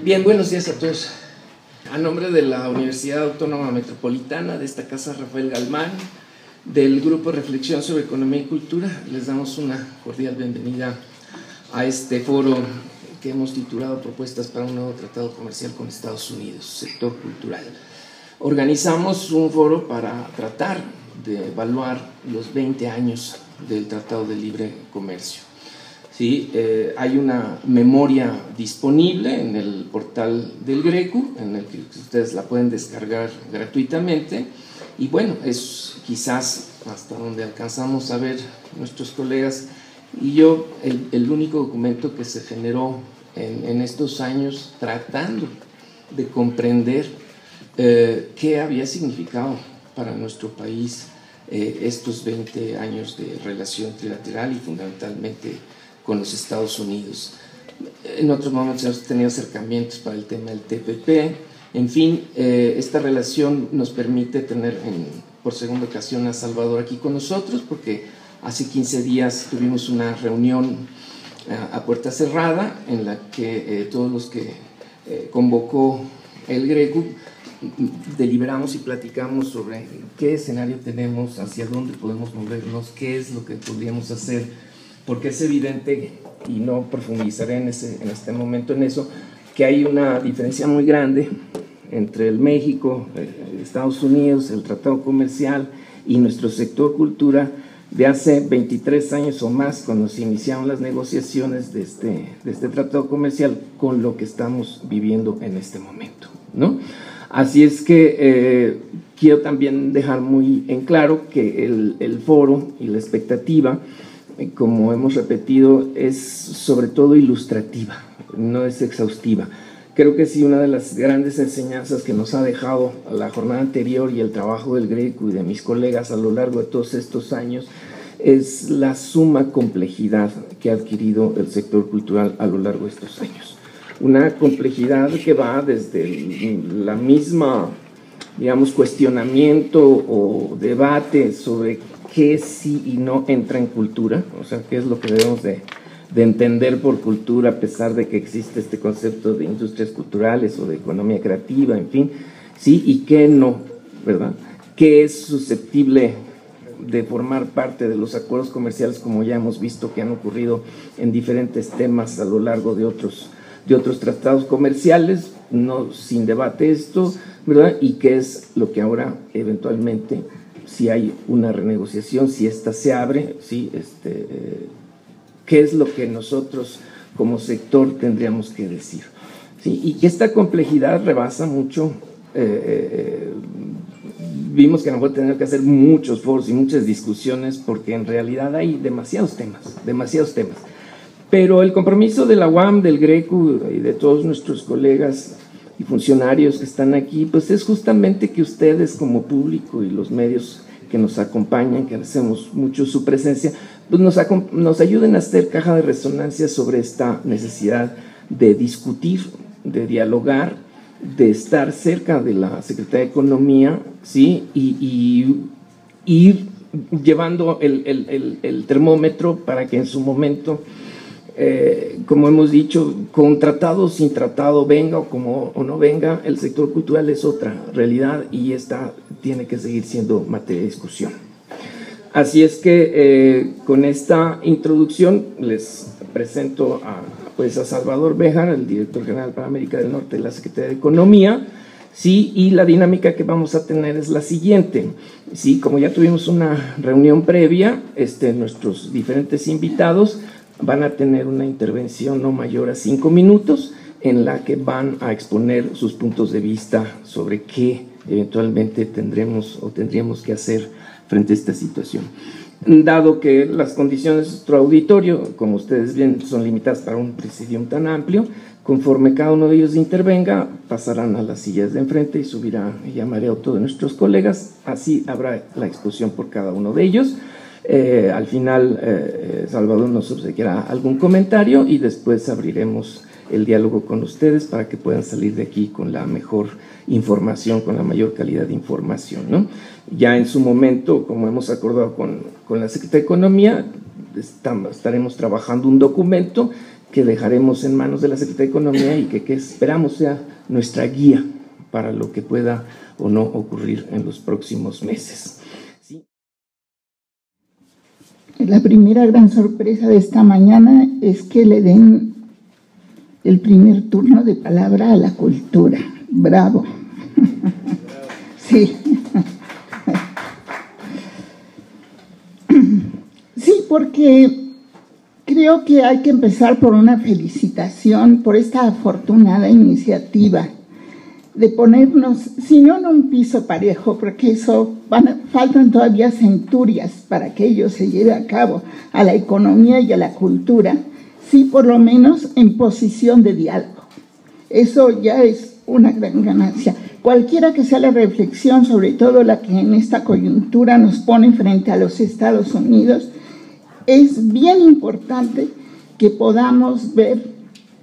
Bien, buenos días a todos. A nombre de la Universidad Autónoma Metropolitana, de esta casa Rafael Galmán, del Grupo Reflexión sobre Economía y Cultura, les damos una cordial bienvenida a este foro que hemos titulado Propuestas para un nuevo tratado comercial con Estados Unidos, sector cultural. Organizamos un foro para tratar de evaluar los 20 años del Tratado de Libre Comercio. Sí, hay una memoria disponible en el portal del Greco, en el que ustedes la pueden descargar gratuitamente, y bueno, es quizás hasta donde alcanzamos a ver nuestros colegas y yo el único documento que se generó en estos años tratando de comprender qué había significado para nuestro país estos 20 años de relación trilateral y fundamentalmente con los Estados Unidos. En otros momentos hemos tenido acercamientos para el tema del TPP. En fin, esta relación nos permite tener por segunda ocasión a Salvador aquí con nosotros, porque hace 15 días tuvimos una reunión a puerta cerrada en la que todos los que convocó el Greco deliberamos y platicamos sobre qué escenario tenemos, hacia dónde podemos movernos, qué es lo que podríamos hacer, porque es evidente, y no profundizaré en este momento en eso, que hay una diferencia muy grande entre el México, Estados Unidos, el tratado comercial y nuestro sector cultura de hace 23 años o más, cuando se iniciaron las negociaciones de este tratado comercial, con lo que estamos viviendo en este momento, ¿no? Así es que quiero también dejar muy en claro que el foro y la expectativa, como hemos repetido, es sobre todo ilustrativa, no es exhaustiva. Creo que sí, una de las grandes enseñanzas que nos ha dejado la jornada anterior y el trabajo del Greco y de mis colegas a lo largo de todos estos años es la suma complejidad que ha adquirido el sector cultural a lo largo de estos años. Una complejidad que va desde la misma, digamos, cuestionamiento o debate sobre qué sí y no entra en cultura, o sea, qué es lo que debemos de entender por cultura, a pesar de que existe este concepto de industrias culturales o de economía creativa, en fin, sí, y qué no, ¿verdad? ¿Qué es susceptible de formar parte de los acuerdos comerciales, como ya hemos visto que han ocurrido en diferentes temas a lo largo de otros tratados comerciales, no sin debate esto, ¿verdad? Y qué es lo que ahora eventualmente, si hay una renegociación, si esta se abre, ¿sí? ¿Qué es lo que nosotros como sector tendríamos que decir? ¿Sí? Y que esta complejidad rebasa mucho, vimos que a lo mejor tenemos que hacer muchos foros y muchas discusiones, porque en realidad hay demasiados temas, pero el compromiso de la UAM, del Greco y de todos nuestros colegas y funcionarios que están aquí, pues es justamente que ustedes como público y los medios que nos acompañan, que hacemos mucho su presencia, pues nos ayuden a hacer caja de resonancia sobre esta necesidad de discutir, de dialogar, de estar cerca de la Secretaría de Economía, ¿sí? Y ir llevando el termómetro para que en su momento, como hemos dicho, con tratado o sin tratado, venga o no venga, el sector cultural es otra realidad y esta tiene que seguir siendo materia de discusión. Así es que con esta introducción les presento a Salvador Béjar, el director general para América del Norte de la Secretaría de Economía, ¿sí? Y la dinámica que vamos a tener es la siguiente, ¿sí? Como ya tuvimos una reunión previa, nuestros diferentes invitados van a tener una intervención no mayor a 5 minutos en la que van a exponer sus puntos de vista sobre qué eventualmente tendríamos que hacer frente a esta situación. Dado que las condiciones de nuestro auditorio, como ustedes ven, son limitadas para un presidium tan amplio, conforme cada uno de ellos intervenga, pasarán a las sillas de enfrente y llamaré a otro de nuestros colegas, así habrá la exposición por cada uno de ellos. Al final Salvador nos obsequiará algún comentario y después abriremos el diálogo con ustedes para que puedan salir de aquí con la mejor información, con la mayor calidad de información, ¿no? Ya en su momento, como hemos acordado con la Secretaría de Economía, estaremos trabajando un documento que dejaremos en manos de la Secretaría de Economía y que esperamos sea nuestra guía para lo que pueda o no ocurrir en los próximos meses. ¿Sí? La primera gran sorpresa de esta mañana es que le den el primer turno de palabra a la cultura. ¡Bravo! Sí. Sí, porque creo que hay que empezar por una felicitación por esta afortunada iniciativa de ponernos, si no en un piso parejo, porque eso faltan todavía centurias para que ello se lleve a cabo, a la economía y a la cultura, sí por lo menos en posición de diálogo. Eso ya es una gran ganancia. Cualquiera que sea la reflexión, sobre todo la que en esta coyuntura nos pone frente a los Estados Unidos, es bien importante que podamos ver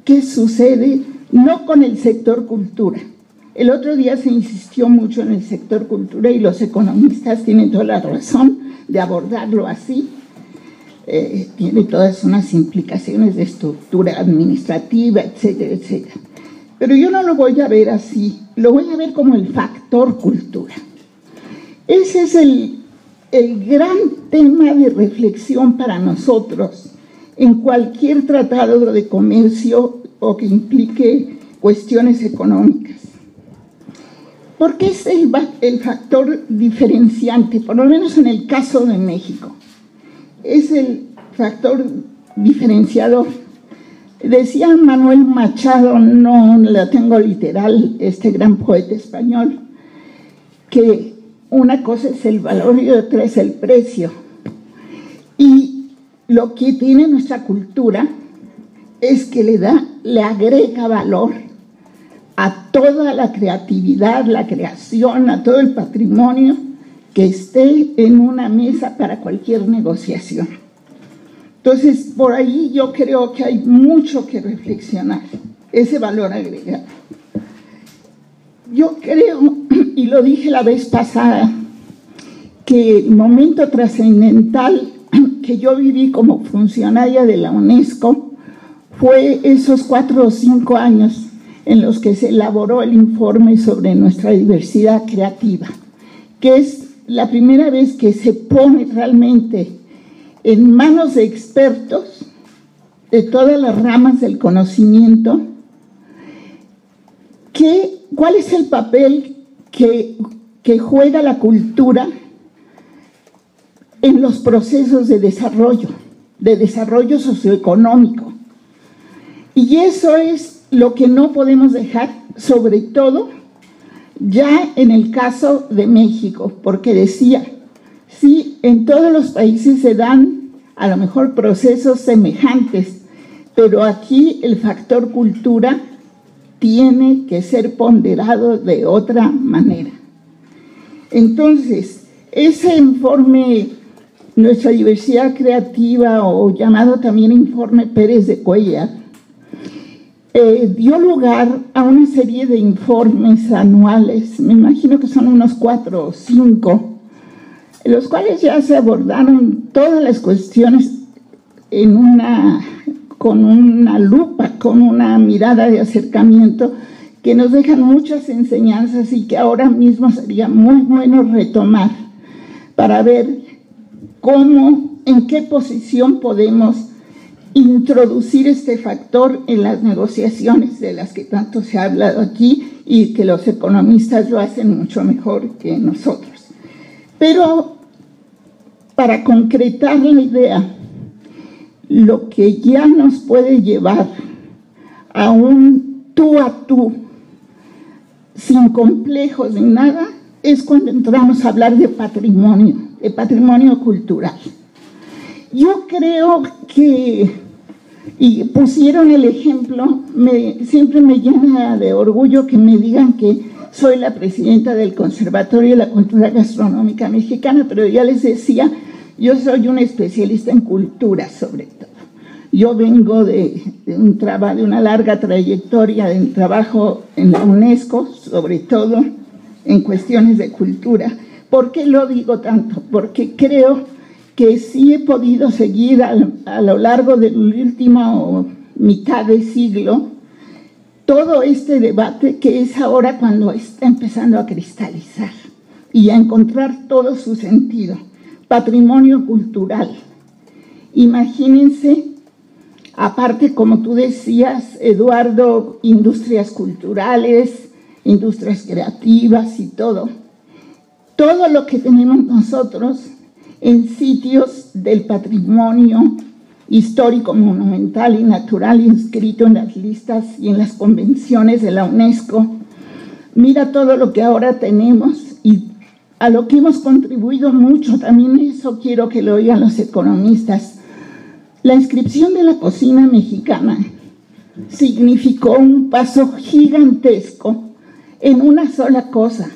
qué sucede, no con el sector cultura. El otro día se insistió mucho en el sector cultura y los economistas tienen toda la razón de abordarlo así. Tiene todas unas implicaciones de estructura administrativa, etcétera, etcétera. Pero yo no lo voy a ver así, lo voy a ver como el factor cultura. Ese es el gran tema de reflexión para nosotros en cualquier tratado de comercio o que implique cuestiones económicas. Porque es el factor diferenciante, por lo menos en el caso de México. Es el factor diferenciador. Decía Manuel Machado, no la tengo literal, este gran poeta español, que una cosa es el valor y otra es el precio. Y lo que tiene nuestra cultura es que le agrega valor a toda la creatividad, la creación, a todo el patrimonio que esté en una mesa para cualquier negociación. Entonces, por ahí yo creo que hay mucho que reflexionar, ese valor agregado. Yo creo, y lo dije la vez pasada, que el momento trascendental que yo viví como funcionaria de la UNESCO fue esos 4 o 5 años en los que se elaboró el informe sobre nuestra diversidad creativa, que es la primera vez que se pone realmente en manos de expertos de todas las ramas del conocimiento, cuál es el papel que juega la cultura en los procesos de desarrollo socioeconómico. Y eso es lo que no podemos dejar, sobre todo ya en el caso de México, porque decía, sí, en todos los países se dan a lo mejor procesos semejantes, pero aquí el factor cultura tiene que ser ponderado de otra manera. Entonces, ese informe, nuestra diversidad creativa, o llamado también informe Pérez de Cuéllar, dio lugar a una serie de informes anuales, me imagino que son unos 4 o 5, en los cuales ya se abordaron todas las cuestiones con una lupa, con una mirada de acercamiento que nos dejan muchas enseñanzas y que ahora mismo sería muy bueno retomar para ver en qué posición podemos introducir este factor en las negociaciones de las que tanto se ha hablado aquí y que los economistas lo hacen mucho mejor que nosotros. Pero para concretar la idea, lo que ya nos puede llevar a un tú a tú, sin complejos ni nada, es cuando entramos a hablar de patrimonio cultural. Yo creo que, y pusieron el ejemplo, siempre me llena de orgullo que me digan que soy la presidenta del Conservatorio de la Cultura Gastronómica Mexicana, pero ya les decía, yo soy una especialista en cultura sobre todo. Yo vengo de una larga trayectoria de trabajo en la UNESCO, sobre todo en cuestiones de cultura. ¿Por qué lo digo tanto? Porque creo que sí he podido seguir a lo largo del último mitad de siglo, todo este debate que es ahora cuando está empezando a cristalizar y a encontrar todo su sentido. Patrimonio cultural. Imagínense, aparte, como tú decías, Eduardo, industrias culturales, industrias creativas y todo lo que tenemos nosotros en sitios del patrimonio histórico, monumental y natural inscrito en las listas y en las convenciones de la UNESCO. Mira todo lo que ahora tenemos y a lo que hemos contribuido mucho, también eso quiero que lo oigan los economistas. La inscripción de la cocina mexicana significó un paso gigantesco en una sola cosa,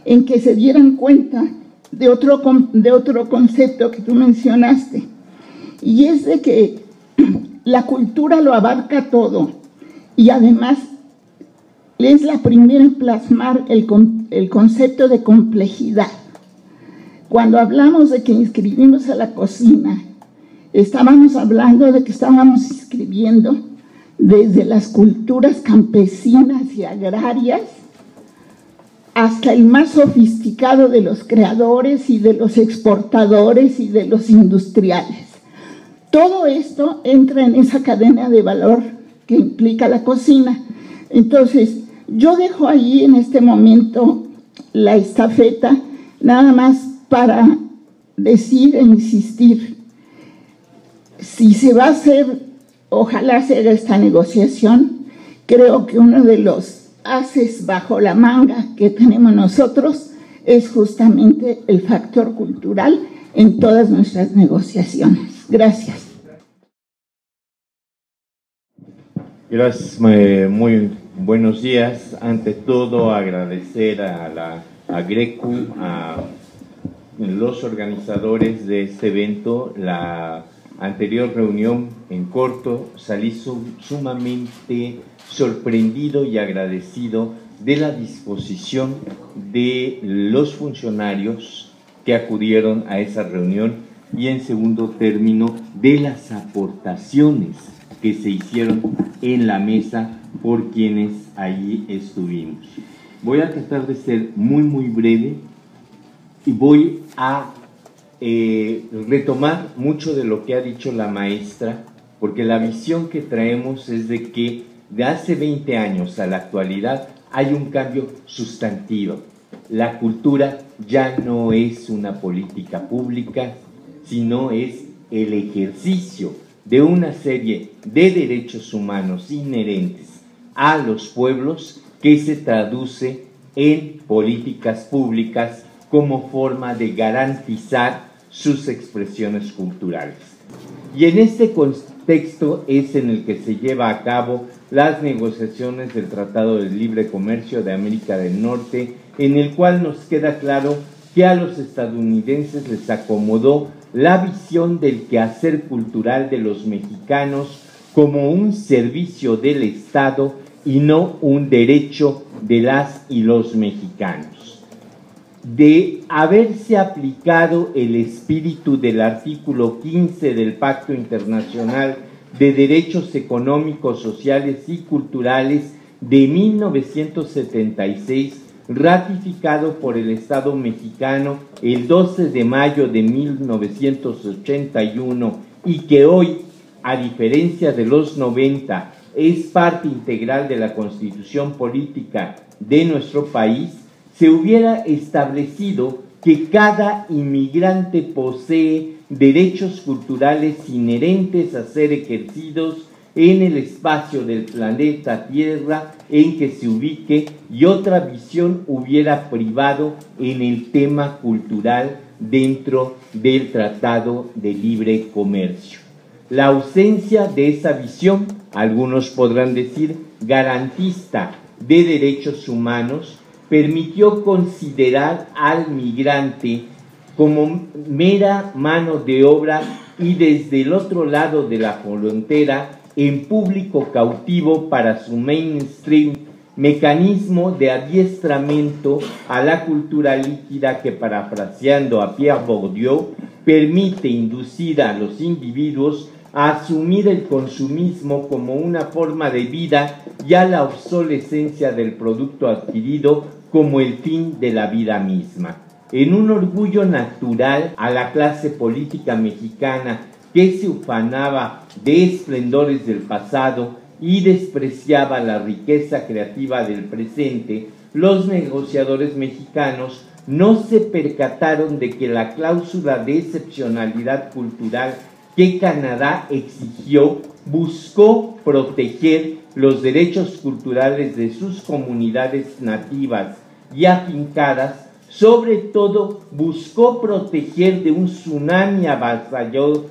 en que se dieran cuenta de otro concepto que tú mencionaste, y es de que la cultura lo abarca todo y además es la primera en plasmar el concepto de complejidad. Cuando hablamos de que inscribimos a la cocina, estábamos hablando de que estábamos inscribiendo desde las culturas campesinas y agrarias hasta el más sofisticado de los creadores y de los exportadores y de los industriales. Todo esto entra en esa cadena de valor que implica la cocina. Entonces, yo dejo ahí en este momento la estafeta, nada más para decir e insistir. Si se va a hacer, ojalá se haga esta negociación, creo que uno de los ases bajo la manga que tenemos nosotros es justamente el factor cultural en todas nuestras negociaciones. Gracias. Gracias, muy buenos días. Ante todo, agradecer a GRECU, a los organizadores de este evento. La anterior reunión en corto salí sumamente sorprendido y agradecido de la disposición de los funcionarios que acudieron a esa reunión y, en segundo término, de las aportaciones que se hicieron en la mesa por quienes allí estuvimos. Voy a tratar de ser muy breve y voy a retomar mucho de lo que ha dicho la maestra, porque la visión que traemos es de que de hace 20 años a la actualidad hay un cambio sustantivo. La cultura ya no es una política pública, sino es el ejercicio de una serie de derechos humanos inherentes a los pueblos que se traduce en políticas públicas como forma de garantizar sus expresiones culturales. Y en este contexto es en el que se lleva a cabo las negociaciones del Tratado de Libre Comercio de América del Norte, en el cual nos queda claro que a los estadounidenses les acomodó la visión del quehacer cultural de los mexicanos como un servicio del Estado y no un derecho de las y los mexicanos. De haberse aplicado el espíritu del artículo 15 del Pacto Internacional de Derechos Económicos, Sociales y Culturales de 1976, ratificado por el Estado mexicano el 12 de mayo de 1981 y que hoy, a diferencia de los 90, es parte integral de la Constitución Política de nuestro país, se hubiera establecido que cada inmigrante posee derechos culturales inherentes a ser ejercidos en el espacio del planeta Tierra en que se ubique, y otra visión hubiera privado en el tema cultural dentro del Tratado de Libre Comercio. La ausencia de esa visión, algunos podrán decir, garantista de derechos humanos, permitió considerar al migrante como mera mano de obra y desde el otro lado de la frontera en público cautivo para su mainstream, mecanismo de adiestramiento a la cultura líquida que, parafraseando a Pierre Bourdieu, permite inducir a los individuos a asumir el consumismo como una forma de vida y a la obsolescencia del producto adquirido como el fin de la vida misma. En un orgullo natural a la clase política mexicana que se ufanaba de esplendores del pasado y despreciaba la riqueza creativa del presente, los negociadores mexicanos no se percataron de que la cláusula de excepcionalidad cultural que Canadá exigió buscó proteger los derechos culturales de sus comunidades nativas y afincadas. Sobre todo, buscó proteger de un tsunami avasallador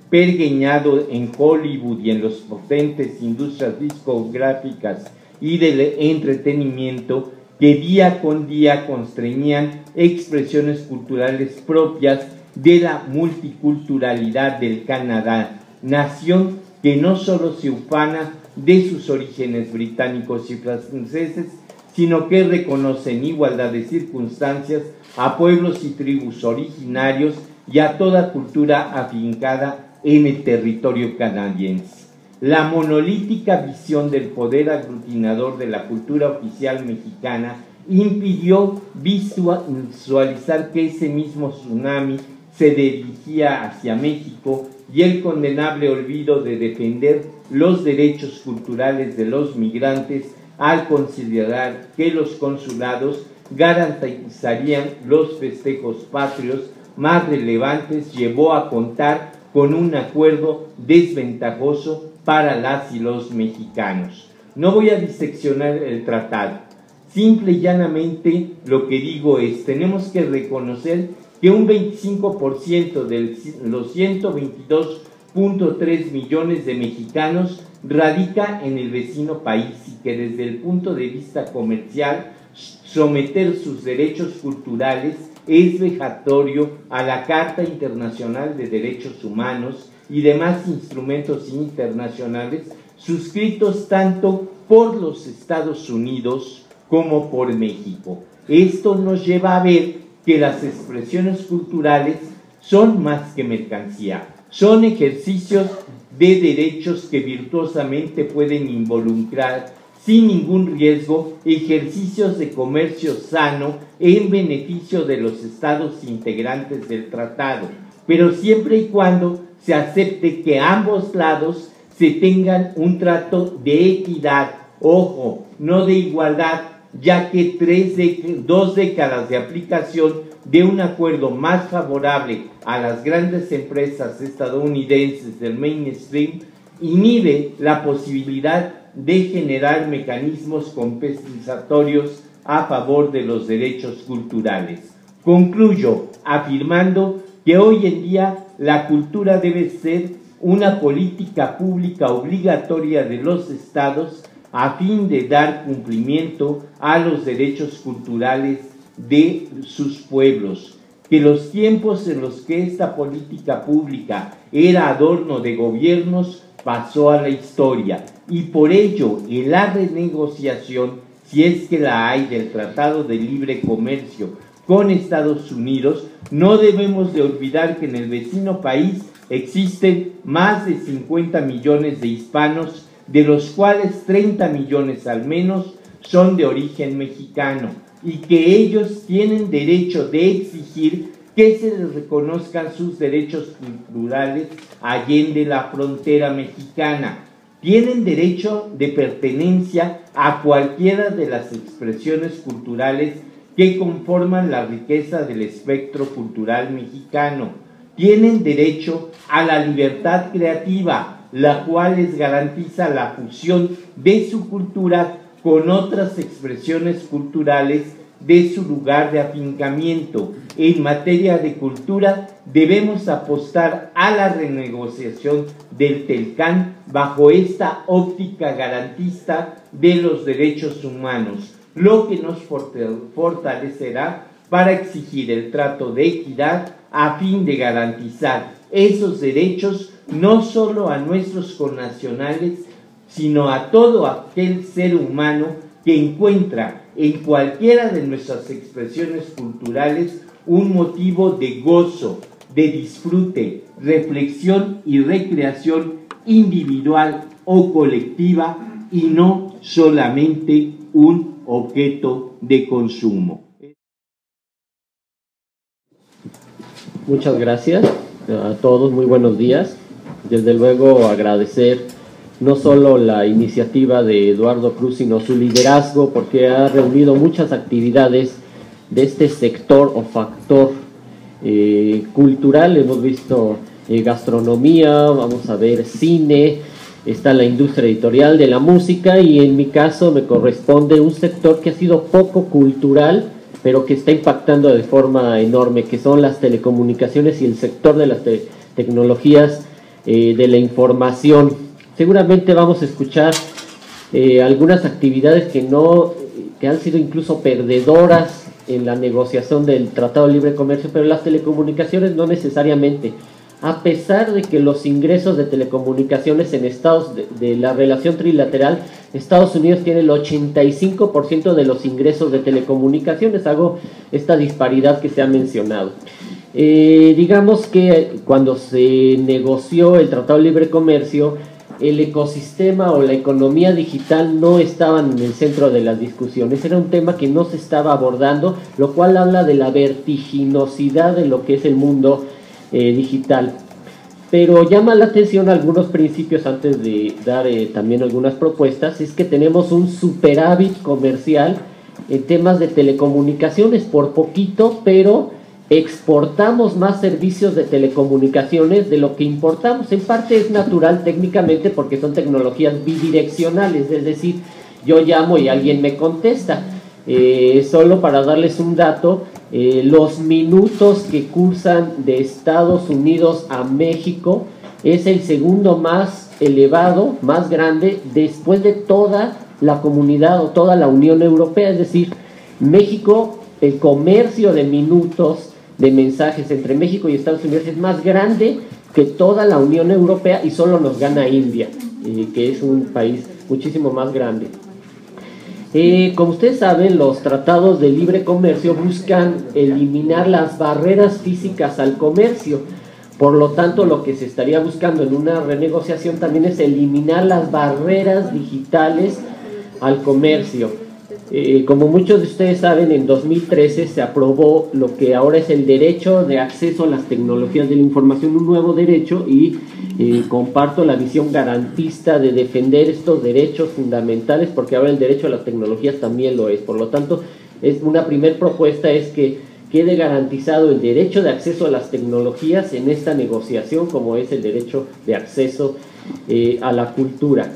pergeñado en Hollywood y en las potentes industrias discográficas y del entretenimiento que día con día constreñían expresiones culturales propias de la multiculturalidad del Canadá, nación que no solo se ufana de sus orígenes británicos y franceses, sino que reconoce en igualdad de circunstancias a pueblos y tribus originarios y a toda cultura afincada en el territorio canadiense. La monolítica visión del poder aglutinador de la cultura oficial mexicana impidió visualizar que ese mismo tsunami se dirigía hacia México y el condenable olvido de defender los derechos culturales de los migrantes al considerar que los consulados garantizarían los festejos patrios más relevantes, llevó a contar con un acuerdo desventajoso para las y los mexicanos. No voy a diseccionar el tratado, simple y llanamente lo que digo es, tenemos que reconocer que un 25% de los 122.3 millones de mexicanos radica en el vecino país y que desde el punto de vista comercial someter sus derechos culturales es vejatorio a la Carta Internacional de Derechos Humanos y demás instrumentos internacionales suscritos tanto por los Estados Unidos como por México. Esto nos lleva a ver que las expresiones culturales son más que mercancía, son ejercicios de derechos que virtuosamente pueden involucrar sin ningún riesgo ejercicios de comercio sano en beneficio de los estados integrantes del tratado, pero siempre y cuando se acepte que ambos lados se tengan un trato de equidad, ojo, no de igualdad, ya que 2 décadas de aplicación de un acuerdo más favorable a las grandes empresas estadounidenses del mainstream inhibe la posibilidad de generar mecanismos compensatorios a favor de los derechos culturales. Concluyo afirmando que hoy en día la cultura debe ser una política pública obligatoria de los estados a fin de dar cumplimiento a los derechos culturales de sus pueblos, que los tiempos en los que esta política pública era adorno de gobiernos pasó a la historia y por ello en la renegociación, si es que la hay, del Tratado de Libre Comercio con Estados Unidos, no debemos de olvidar que en el vecino país existen más de 50 millones de hispanos, de los cuales 30 millones al menos son de origen mexicano, y que ellos tienen derecho de exigir que se les reconozcan sus derechos culturales allende la frontera mexicana. Tienen derecho de pertenencia a cualquiera de las expresiones culturales que conforman la riqueza del espectro cultural mexicano. Tienen derecho a la libertad creativa, la cual les garantiza la fusión de su cultura con otras expresiones culturales de su lugar de afincamiento. En materia de cultura, debemos apostar a la renegociación del TELCAN bajo esta óptica garantista de los derechos humanos, lo que nos fortalecerá para exigir el trato de equidad a fin de garantizar esos derechos no solo a nuestros connacionales, sino a todo aquel ser humano que encuentra en cualquiera de nuestras expresiones culturales un motivo de gozo, de disfrute, reflexión y recreación individual o colectiva y no solamente un objeto de consumo. Muchas gracias a todos, muy buenos días. Desde luego agradecer no solo la iniciativa de Eduardo Cruz, sino su liderazgo, porque ha reunido muchas actividades de este sector o factor cultural. Hemos visto gastronomía, vamos a ver cine, está la industria editorial de la música, y en mi caso me corresponde un sector que ha sido poco cultural, pero que está impactando de forma enorme, que son las telecomunicaciones y el sector de las tecnologías de la información. Seguramente vamos a escuchar algunas actividades que han sido incluso perdedoras en la negociación del Tratado de Libre Comercio, pero las telecomunicaciones no necesariamente. A pesar de que los ingresos de telecomunicaciones en Estados de la relación trilateral, Estados Unidos tiene el 85% de los ingresos de telecomunicaciones, hago esta disparidad que se ha mencionado. Digamos que cuando se negoció el Tratado de Libre Comercio, el ecosistema o la economía digital no estaban en el centro de las discusiones, era un tema que no se estaba abordando, lo cual habla de la vertiginosidad de lo que es el mundo digital. Pero llama la atención algunos principios antes de dar también algunas propuestas. Es que tenemos un superávit comercial en temas de telecomunicaciones por poquito, pero exportamos más servicios de telecomunicaciones de lo que importamos. En parte es natural técnicamente porque son tecnologías bidireccionales, es decir, yo llamo y alguien me contesta. Solo para darles un dato, los minutos que cursan de Estados Unidos a México es el segundo más elevado, más grande, después de toda la comunidad o toda la Unión Europea. Es decir, México, el comercio de minutos, de mensajes entre México y Estados Unidos es más grande que toda la Unión Europea, y solo nos gana India, que es un país muchísimo más grande. Como ustedes saben, los tratados de libre comercio buscan eliminar las barreras físicas al comercio. Por lo tanto, lo que se estaría buscando en una renegociación también es eliminar las barreras digitales al comercio. Como muchos de ustedes saben, en 2013 se aprobó lo que ahora es el derecho de acceso a las tecnologías de la información, un nuevo derecho, y comparto la visión garantista de defender estos derechos fundamentales, porque ahora el derecho a las tecnologías también lo es. Por lo tanto, una primera propuesta es que quede garantizado el derecho de acceso a las tecnologías en esta negociación, como es el derecho de acceso a la cultura.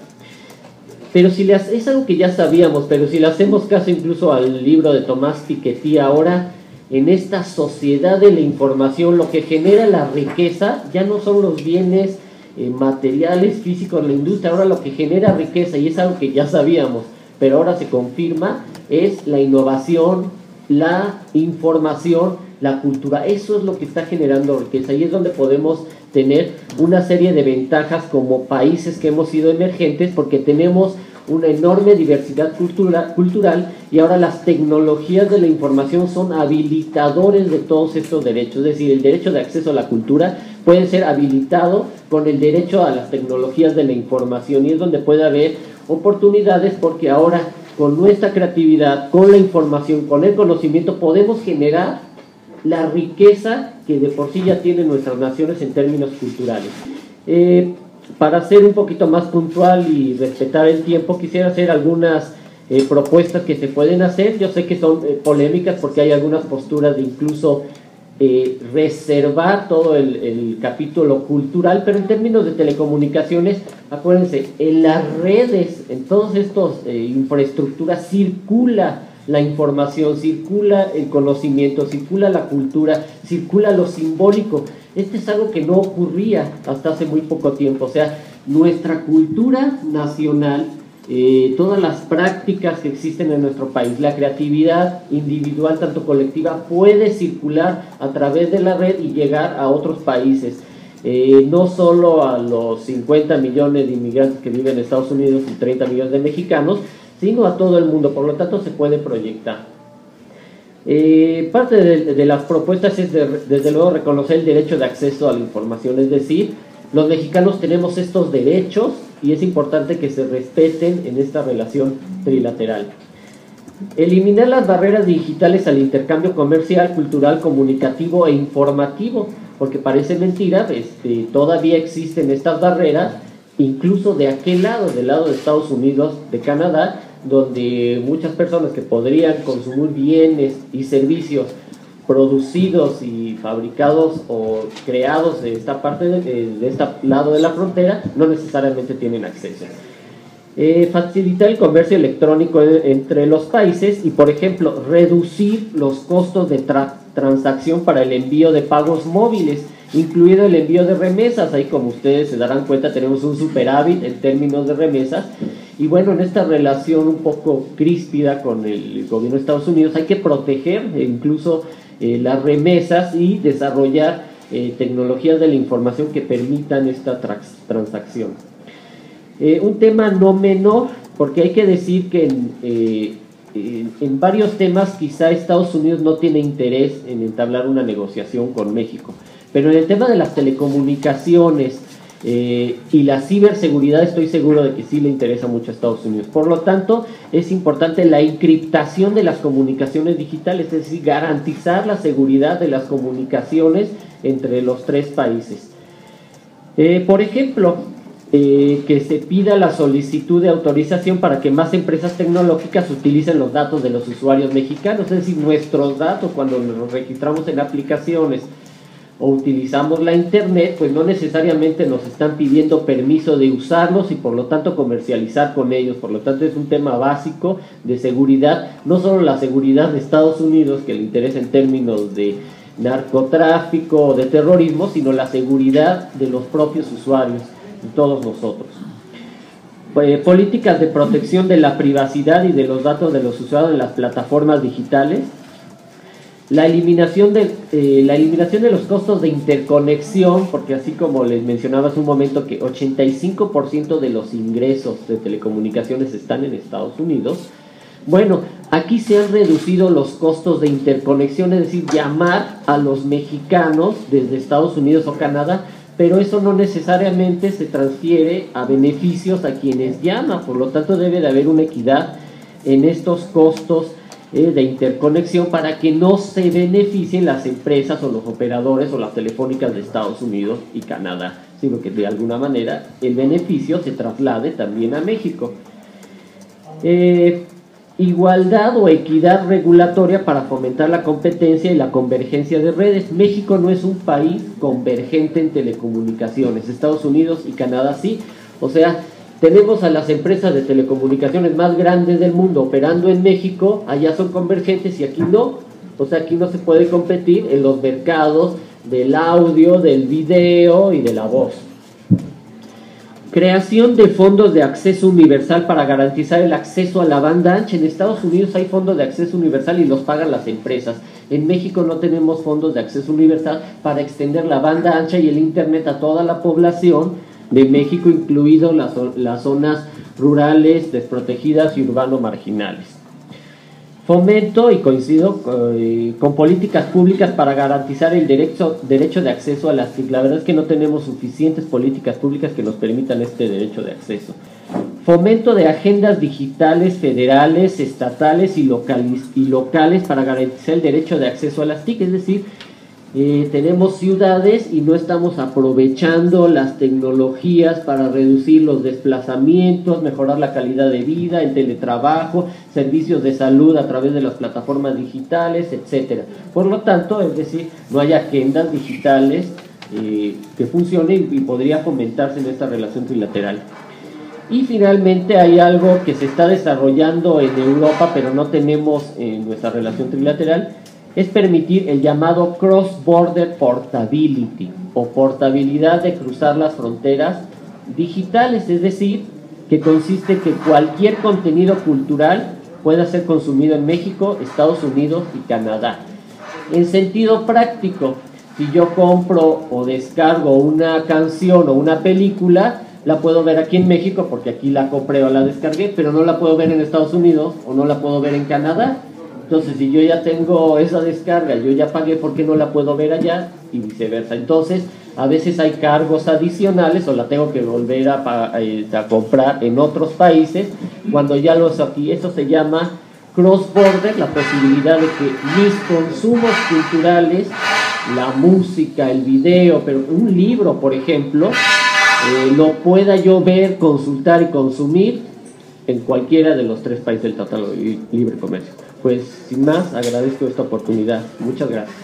Pero es algo que ya sabíamos, pero si le hacemos caso incluso al libro de Tomás Piketty, ahora en esta sociedad de la información, lo que genera la riqueza ya no son los bienes materiales, físicos, la industria. Ahora lo que genera riqueza, y es algo que ya sabíamos, pero ahora se confirma, es la innovación, la información, la cultura. Eso es lo que está generando riqueza, y es donde podemos tener una serie de ventajas como países que hemos sido emergentes, porque tenemos una enorme diversidad cultural, y ahora las tecnologías de la información son habilitadores de todos estos derechos. Es decir, el derecho de acceso a la cultura puede ser habilitado con el derecho a las tecnologías de la información, y es donde puede haber oportunidades, porque ahora con nuestra creatividad, con la información, con el conocimiento, podemos generar la riqueza que de por sí ya tienen nuestras naciones en términos culturales. Para ser un poquito más puntual y respetar el tiempo, quisiera hacer algunas propuestas que se pueden hacer. Yo sé que son polémicas, porque hay algunas posturas de incluso reservar todo el capítulo cultural, pero en términos de telecomunicaciones, acuérdense, en las redes, en todas estas infraestructuras circula la información, circula el conocimiento, circula la cultura, circula lo simbólico. Este es algo que no ocurría hasta hace muy poco tiempo. O sea, nuestra cultura nacional, todas las prácticas que existen en nuestro país, la creatividad individual, tanto colectiva, puede circular a través de la red y llegar a otros países. No solo a los 50 millones de inmigrantes que viven en Estados Unidos y 30 millones de mexicanos, sino a todo el mundo. Por lo tanto, se puede proyectar. Parte de las propuestas es desde luego reconocer el derecho de acceso a la información, es decir, los mexicanos tenemos estos derechos y es importante que se respeten en esta relación trilateral. Eliminar las barreras digitales al intercambio comercial, cultural, comunicativo e informativo, porque parece mentira, todavía existen estas barreras, incluso de aquel lado, del lado de Estados Unidos, de Canadá, donde muchas personas que podrían consumir bienes y servicios producidos y fabricados o creados de esta parte de este lado de la frontera no necesariamente tienen acceso. Facilitar el comercio electrónico entre los países y, por ejemplo, reducir los costos de transacción para el envío de pagos móviles, incluido el envío de remesas. Ahí, como ustedes se darán cuenta, tenemos un superávit en términos de remesas. Y bueno, en esta relación un poco críspida con el gobierno de Estados Unidos hay que proteger incluso las remesas y desarrollar tecnologías de la información que permitan esta transacción. Un tema no menor, porque hay que decir que en varios temas quizá Estados Unidos no tiene interés en entablar una negociación con México, pero en el tema de las telecomunicaciones y la ciberseguridad estoy seguro de que sí le interesa mucho a Estados Unidos. Por lo tanto, es importante la encriptación de las comunicaciones digitales, es decir, garantizar la seguridad de las comunicaciones entre los tres países. Por ejemplo, que se pida la solicitud de autorización para que más empresas tecnológicas utilicen los datos de los usuarios mexicanos, es decir, nuestros datos cuando nos registramos en aplicaciones o utilizamos la internet, pues no necesariamente nos están pidiendo permiso de usarlos y por lo tanto comercializar con ellos. Por lo tanto es un tema básico de seguridad, no solo la seguridad de Estados Unidos que le interesa en términos de narcotráfico o de terrorismo, sino la seguridad de los propios usuarios, de todos nosotros. Políticas de protección de la privacidad y de los datos de los usuarios en las plataformas digitales. La eliminación de los costos de interconexión, porque así como les mencionaba hace un momento que 85% de los ingresos de telecomunicaciones están en Estados Unidos, bueno, aquí se han reducido los costos de interconexión, es decir, llamar a los mexicanos desde Estados Unidos o Canadá, pero eso no necesariamente se transfiere a beneficios a quienes llaman, por lo tanto debe de haber una equidad en estos costos de interconexión para que no se beneficien las empresas o los operadores o las telefónicas de Estados Unidos y Canadá, sino que de alguna manera el beneficio se traslade también a México. Igualdad o equidad regulatoria para fomentar la competencia y la convergencia de redes. México no es un país convergente en telecomunicaciones, Estados Unidos y Canadá sí, o sea, tenemos a las empresas de telecomunicaciones más grandes del mundo operando en México, allá son convergentes y aquí no, o sea, aquí no se puede competir en los mercados del audio, del video y de la voz. Creación de fondos de acceso universal para garantizar el acceso a la banda ancha. En Estados Unidos hay fondos de acceso universal y los pagan las empresas. En México no tenemos fondos de acceso universal para extender la banda ancha y el internet a toda la población de México, incluido las zonas rurales, desprotegidas y urbano-marginales. Fomento, y coincido, con políticas públicas para garantizar el derecho de acceso a las TIC. La verdad es que no tenemos suficientes políticas públicas que nos permitan este derecho de acceso. Fomento de agendas digitales federales, estatales y locales para garantizar el derecho de acceso a las TIC, es decir, tenemos ciudades y no estamos aprovechando las tecnologías para reducir los desplazamientos, mejorar la calidad de vida, el teletrabajo, servicios de salud a través de las plataformas digitales, etcétera. Por lo tanto, es decir, no hay agendas digitales que funcionen y podría fomentarse en esta relación trilateral. Y finalmente hay algo que se está desarrollando en Europa, pero no tenemos en nuestra relación trilateral, es permitir el llamado cross-border portability o portabilidad de cruzar las fronteras digitales, es decir, que consiste que cualquier contenido cultural pueda ser consumido en México, Estados Unidos y Canadá. En sentido práctico, si yo compro o descargo una canción o una película, la puedo ver aquí en México porque aquí la compré o la descargué, pero no la puedo ver en Estados Unidos o no la puedo ver en Canadá. Entonces, si yo ya tengo esa descarga, yo ya pagué, ¿por qué no la puedo ver allá? Y viceversa. Entonces, a veces hay cargos adicionales o la tengo que volver a comprar en otros países cuando ya los aquí. Eso se llama cross-border, la posibilidad de que mis consumos culturales, la música, el video, pero un libro, por ejemplo, lo pueda yo ver, consultar y consumir en cualquiera de los 3 países del Tratado de Libre Comercio. Pues, sin más, agradezco esta oportunidad. Muchas gracias.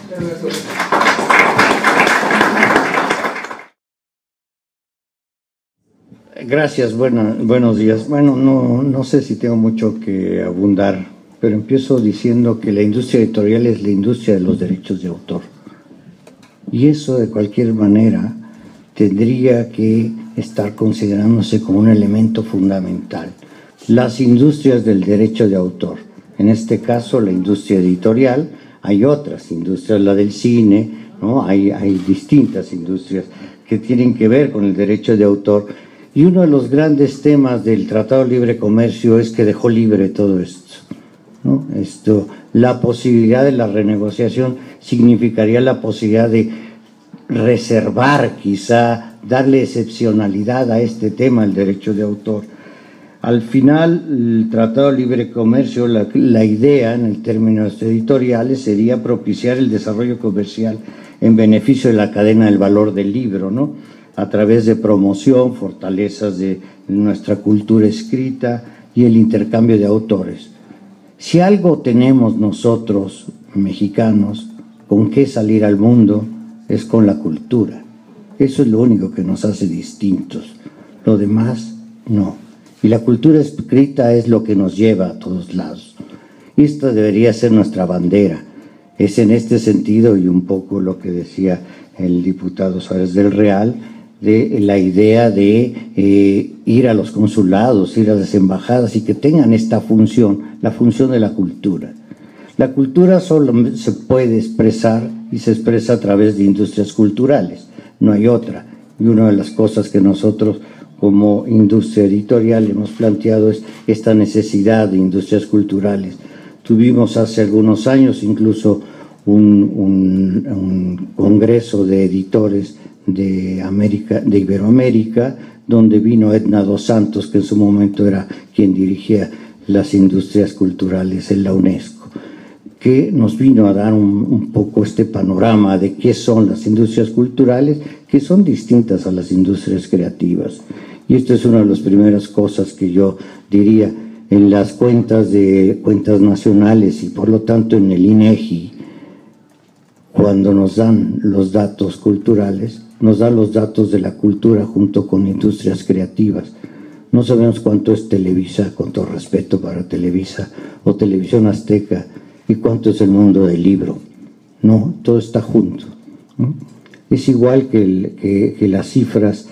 Gracias, buenos días. Bueno, no sé si tengo mucho que abundar, pero empiezo diciendo que la industria editorial es la industria de los derechos de autor. Y eso, de cualquier manera, tendría que estar considerándose como un elemento fundamental. Las industrias del derecho de autor, en este caso la industria editorial, hay otras industrias, la del cine, ¿no? Hay distintas industrias que tienen que ver con el derecho de autor. Y uno de los grandes temas del Tratado de Libre Comercio es que dejó libre todo esto, ¿no? La posibilidad de la renegociación significaría la posibilidad de reservar, quizá, darle excepcionalidad a este tema, el derecho de autor. Al final, el Tratado de Libre Comercio, la idea en términos editoriales sería propiciar el desarrollo comercial en beneficio de la cadena del valor del libro, ¿no? A través de promoción, fortalezas de nuestra cultura escrita y el intercambio de autores. Si algo tenemos nosotros, mexicanos, con qué salir al mundo, es con la cultura. Eso es lo único que nos hace distintos. Lo demás, no. Y la cultura escrita es lo que nos lleva a todos lados. Esta debería ser nuestra bandera. Es en este sentido, y un poco lo que decía el diputado Suárez del Real, de la idea de ir a los consulados, ir a las embajadas y que tengan esta función, la función de la cultura. La cultura solo se puede expresar y se expresa a través de industrias culturales, no hay otra. Y una de las cosas que nosotros como industria editorial hemos planteado es esta necesidad de industrias culturales. Tuvimos hace algunos años incluso un congreso de editores de Iberoamérica, donde vino Edna dos Santos, que en su momento era quien dirigía las industrias culturales en la UNESCO, que nos vino a dar un poco este panorama de qué son las industrias culturales, que son distintas a las industrias creativas. Y esto es una de las primeras cosas que yo diría en las cuentas nacionales y por lo tanto en el INEGI, cuando nos dan los datos culturales, nos dan los datos de la cultura junto con industrias creativas. No sabemos cuánto es Televisa, con todo respeto para Televisa, o Televisión Azteca, y cuánto es el mundo del libro. No, todo está junto, ¿no? Es igual que las cifras,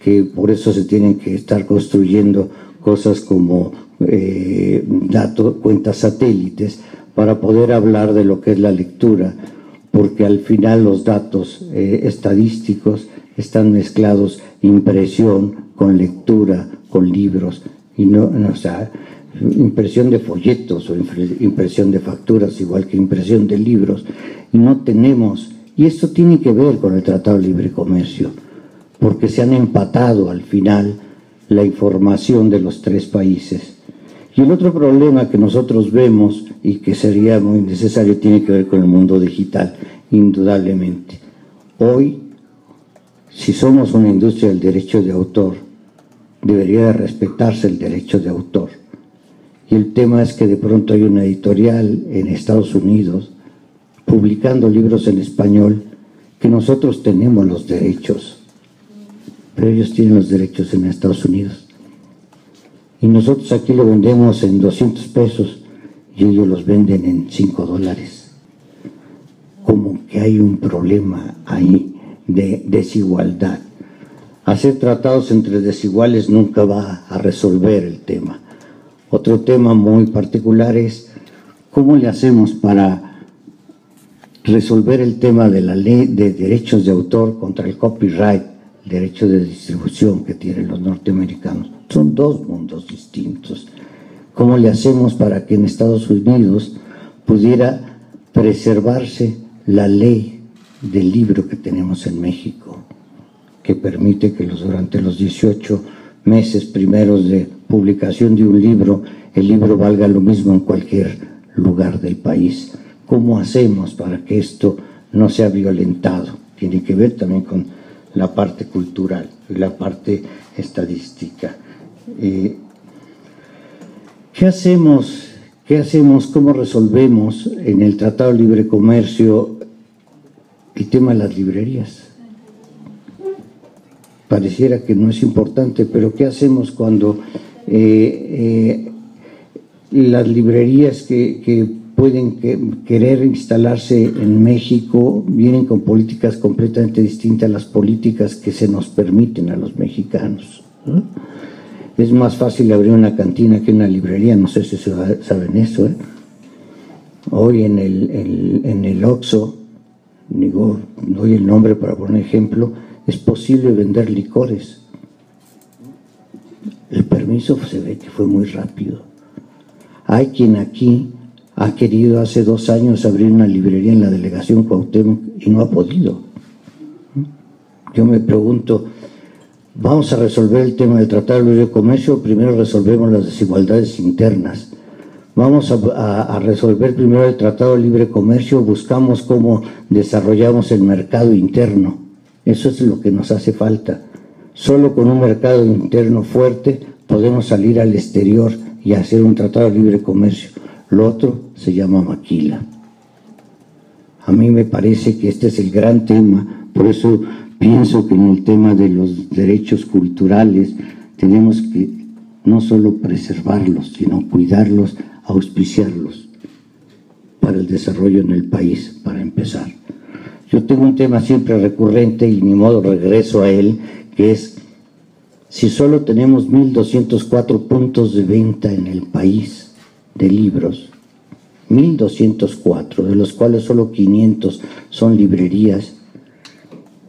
que por eso se tienen que estar construyendo cosas como cuentas satélites, para poder hablar de lo que es la lectura, porque al final los datos estadísticos están mezclados impresión con lectura, con libros, y o sea, impresión de folletos o impresión de facturas, igual que impresión de libros, y no tenemos, y esto tiene que ver con el Tratado de Libre Comercio, porque se han empatado al final la información de los 3 países. Y el otro problema que nosotros vemos y que sería muy necesario tiene que ver con el mundo digital, indudablemente. Hoy, si somos una industria del derecho de autor, debería de respetarse el derecho de autor. Y el tema es que de pronto hay una editorial en Estados Unidos publicando libros en español que nosotros tenemos los derechos, pero ellos tienen los derechos en Estados Unidos. Y nosotros aquí lo vendemos en 200 pesos y ellos los venden en $5. Como que hay un problema ahí de desigualdad. Hacer tratados entre desiguales nunca va a resolver el tema. Otro tema muy particular es cómo le hacemos para resolver el tema de la ley de derechos de autor contra el copyright, el derecho de distribución que tienen los norteamericanos. Son 2 mundos distintos. ¿Cómo le hacemos para que en Estados Unidos pudiera preservarse la ley del libro que tenemos en México, que permite que durante los 18 meses primeros de publicación de un libro, el libro valga lo mismo en cualquier lugar del país. ¿Cómo hacemos para que esto no sea violentado? Tiene que ver también con la parte cultural y la parte estadística. ¿Qué hacemos? ¿Cómo resolvemos en el Tratado de Libre Comercio el tema de las librerías? Pareciera que no es importante, pero ¿qué hacemos cuando las librerías que pueden querer instalarse en México vienen con políticas completamente distintas a las políticas que se nos permiten a los mexicanos, ¿no? Es más fácil abrir una cantina que una librería, no sé si saben eso, ¿eh? Hoy en el Oxxo, digo, doy el nombre para poner ejemplo, es posible vender licores. El permiso se ve que fue muy rápido. Hay quien aquí ha querido hace 2 años abrir una librería en la delegación Cuauhtémoc y no ha podido. Yo me pregunto, ¿vamos a resolver el tema del Tratado de Libre Comercio o primero resolvemos las desigualdades internas? Vamos a resolver primero el Tratado de Libre Comercio, buscamos cómo desarrollamos el mercado interno. Eso es lo que nos hace falta. Solo con un mercado interno fuerte podemos salir al exterior y hacer un Tratado de Libre Comercio. Lo otro se llama maquila. A mí me parece que este es el gran tema, por eso pienso que en el tema de los derechos culturales tenemos que no solo preservarlos, sino cuidarlos, auspiciarlos para el desarrollo en el país, para empezar. Yo tengo un tema siempre recurrente y ni modo regreso a él, que es, si solo tenemos 1.204 puntos de venta en el país de libros, 1.204, de los cuales solo 500 son librerías,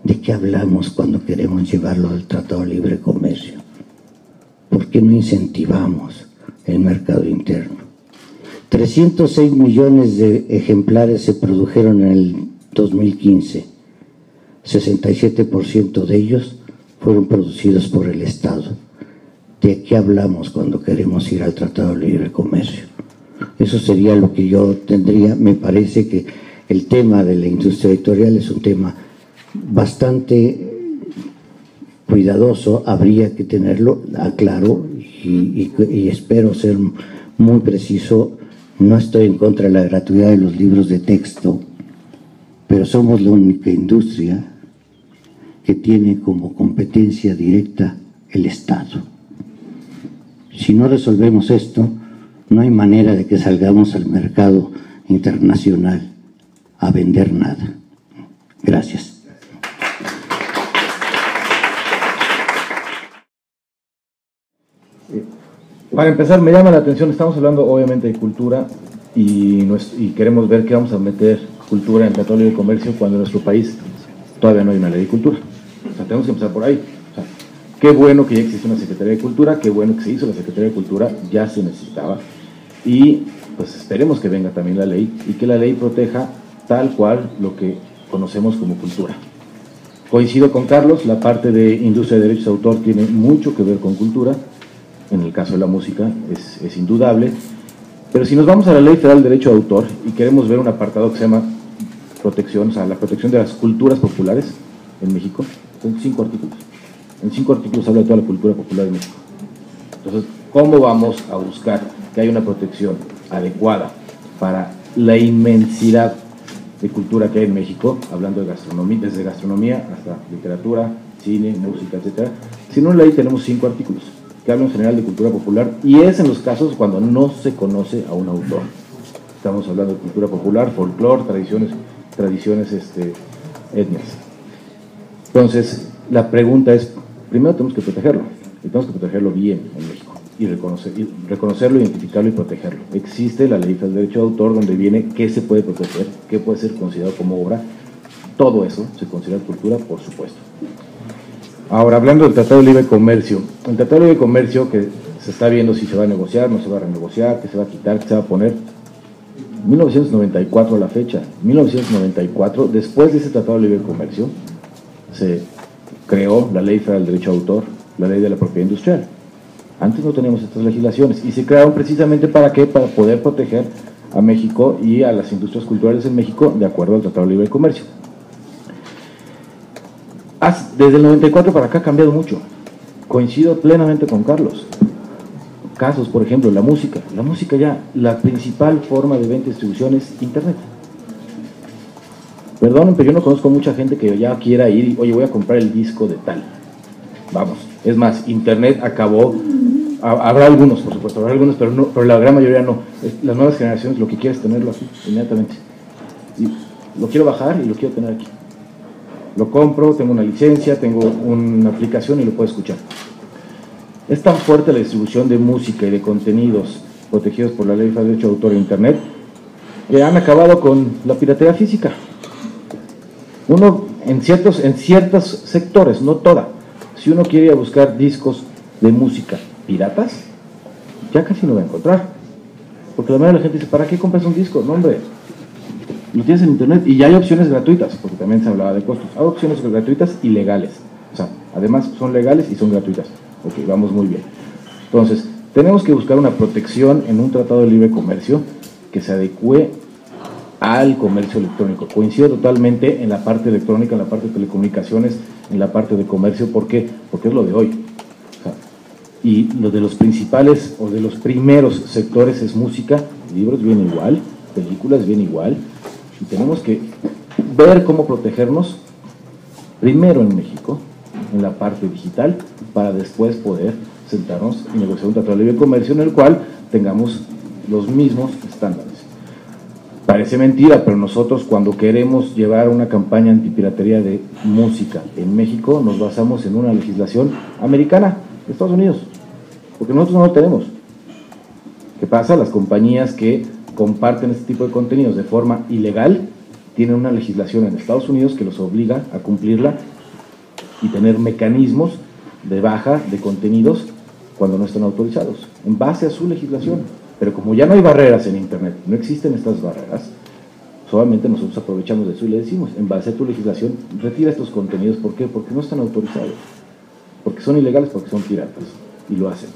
¿de qué hablamos cuando queremos llevarlo al Tratado de Libre Comercio? ¿Por qué no incentivamos el mercado interno? 306 millones de ejemplares se produjeron en el 2015, 67% de ellos fueron producidos por el Estado. ¿De qué hablamos cuando queremos ir al Tratado de Libre Comercio? Eso sería lo que yo tendría. Me parece que el tema de la industria editorial es un tema bastante cuidadoso, habría que tenerlo claro y espero ser muy preciso. No estoy en contra de la gratuidad de los libros de texto, pero somos la única industria que tiene como competencia directa el Estado. Si no resolvemos esto, no hay manera de que salgamos al mercado internacional a vender nada. Gracias. Para empezar, me llama la atención, estamos hablando obviamente de cultura y queremos ver qué vamos a meter cultura en el Tratado de Libre Comercio cuando en nuestro país todavía no hay una ley de cultura. O sea, tenemos que empezar por ahí. O sea, qué bueno que ya existe una Secretaría de Cultura, qué bueno que se hizo la Secretaría de Cultura, ya se necesitaba. Y pues esperemos que venga también la ley y que la ley proteja tal cual lo que conocemos como cultura. Coincido con Carlos, la parte de industria de derechos de autor tiene mucho que ver con cultura. En el caso de la música es indudable, pero si nos vamos a la Ley Federal del Derecho de Autor y queremos ver un apartado que se llama protección, o sea, la protección de las culturas populares en México, son 5 artículos. En 5 artículos habla de toda la cultura popular de México. Entonces, ¿cómo vamos a buscar que haya una protección adecuada para la inmensidad de cultura que hay en México, hablando de gastronomía, desde gastronomía hasta literatura, cine, música, etcétera? Si no, en la ley tenemos 5 artículos que hablan en general de cultura popular, y es en los casos cuando no se conoce a un autor. Estamos hablando de cultura popular, folclore, tradiciones etnias. Entonces, la pregunta es, primero tenemos que protegerlo, y tenemos que protegerlo bien en México, y reconocerlo, identificarlo y protegerlo. Existe la Ley del Derecho de Autor donde viene qué se puede proteger, qué puede ser considerado como obra. Todo eso se considera cultura, por supuesto. Ahora, hablando del Tratado de Libre Comercio, el Tratado de Libre Comercio que se está viendo si se va a negociar, no se va a renegociar, que se va a quitar, que se va a poner, 1994 a la fecha, 1994, después de ese Tratado de Libre Comercio, se creó la Ley Federal del Derecho de Autor, la Ley de la Propiedad Industrial. Antes no teníamos estas legislaciones y se crearon precisamente ¿para qué? Para poder proteger a México y a las industrias culturales en México de acuerdo al Tratado de Libre Comercio. Desde el 94 para acá ha cambiado mucho. Coincido plenamente con Carlos. Casos, por ejemplo, la música. La música ya, la principal forma de venta y distribución es Internet. Perdonen, pero yo no conozco mucha gente que ya quiera ir y, oye, voy a comprar el disco de tal. Vamos, es más, Internet acabó, habrá algunos, por supuesto, habrá algunos, pero la gran mayoría no. Las nuevas generaciones lo que quieren es tenerlo aquí, inmediatamente. Y lo quiero bajar y lo quiero tener aquí. Lo compro, tengo una licencia, tengo una aplicación y lo puedo escuchar. Es tan fuerte la distribución de música y de contenidos protegidos por la Ley de Derecho de Autor e Internet que han acabado con la piratería física. Uno, en ciertos sectores, no toda, si uno quiere ir a buscar discos de música piratas, ya casi no va a encontrar. Porque la mayoría de la gente dice, ¿para qué compras un disco? No, hombre, lo tienes en Internet y ya hay opciones gratuitas, porque también se hablaba de costos. Hay opciones gratuitas y legales. O sea, además son legales y son gratuitas. Ok, vamos muy bien. Entonces, tenemos que buscar una protección en un tratado de libre comercio que se adecue al comercio electrónico. Coincido totalmente en la parte electrónica, en la parte de telecomunicaciones, en la parte de comercio. ¿Por qué? Porque es lo de hoy. O sea, y lo de los principales o de los primeros sectores es música, libros bien igual, películas bien igual, y tenemos que ver cómo protegernos primero en México, en la parte digital, para después poder sentarnos y negociar un tratado de libre comercio en el cual tengamos los mismos estándares. Parece mentira, pero nosotros cuando queremos llevar una campaña antipiratería de música en México, nos basamos en una legislación americana, de Estados Unidos, porque nosotros no lo tenemos. ¿Qué pasa? Las compañías que comparten este tipo de contenidos de forma ilegal tienen una legislación en Estados Unidos que los obliga a cumplirla y tener mecanismos de baja de contenidos cuando no están autorizados, en base a su legislación. Pero como ya no hay barreras en Internet, no existen estas barreras, solamente nosotros aprovechamos de eso y le decimos, en base a tu legislación, retira estos contenidos. ¿Por qué? Porque no están autorizados, porque son ilegales, porque son piratas, y lo hacen.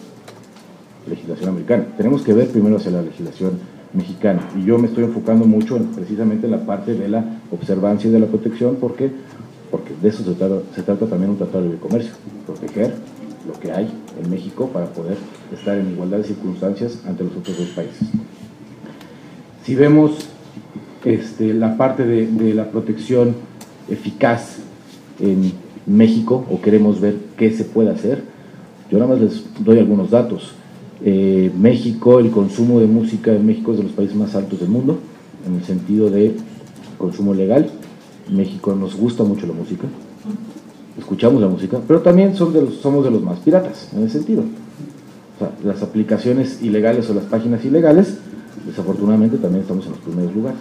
Legislación americana. Tenemos que ver primero hacia la legislación mexicana, y yo me estoy enfocando mucho precisamente en la parte de la observancia y de la protección, porque de eso se trata también un tratado de libre comercio, proteger lo que hay en México para poder estar en igualdad de circunstancias ante los otros dos países. Si vemos la parte de la protección eficaz en México, o queremos ver qué se puede hacer, yo nada más les doy algunos datos. México, el consumo de música en México es de los países más altos del mundo, en el sentido de consumo legal. México nos gusta mucho la música, escuchamos la música, pero también somos de los más piratas, en ese sentido. O sea, las aplicaciones ilegales o las páginas ilegales, desafortunadamente también estamos en los primeros lugares.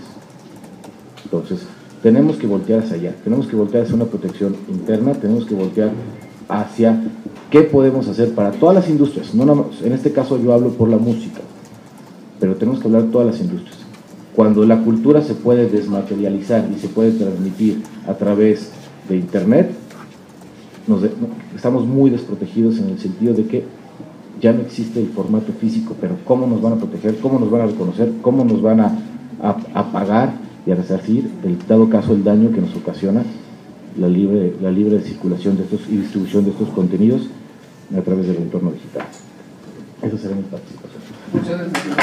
Entonces, tenemos que voltear hacia allá, tenemos que voltear hacia una protección interna, tenemos que voltear hacia qué podemos hacer para todas las industrias. No, en este caso yo hablo por la música, pero tenemos que hablar de todas las industrias. Cuando la cultura se puede desmaterializar y se puede transmitir a través de Internet, estamos muy desprotegidos en el sentido de que ya no existe el formato físico, pero ¿cómo nos van a proteger? ¿Cómo nos van a reconocer? ¿Cómo nos van a pagar y a resarcir, en dado caso, el daño que nos ocasiona la libre circulación de estos y distribución de estos contenidos a través del entorno digital? Eso será mi participación. Muchas gracias.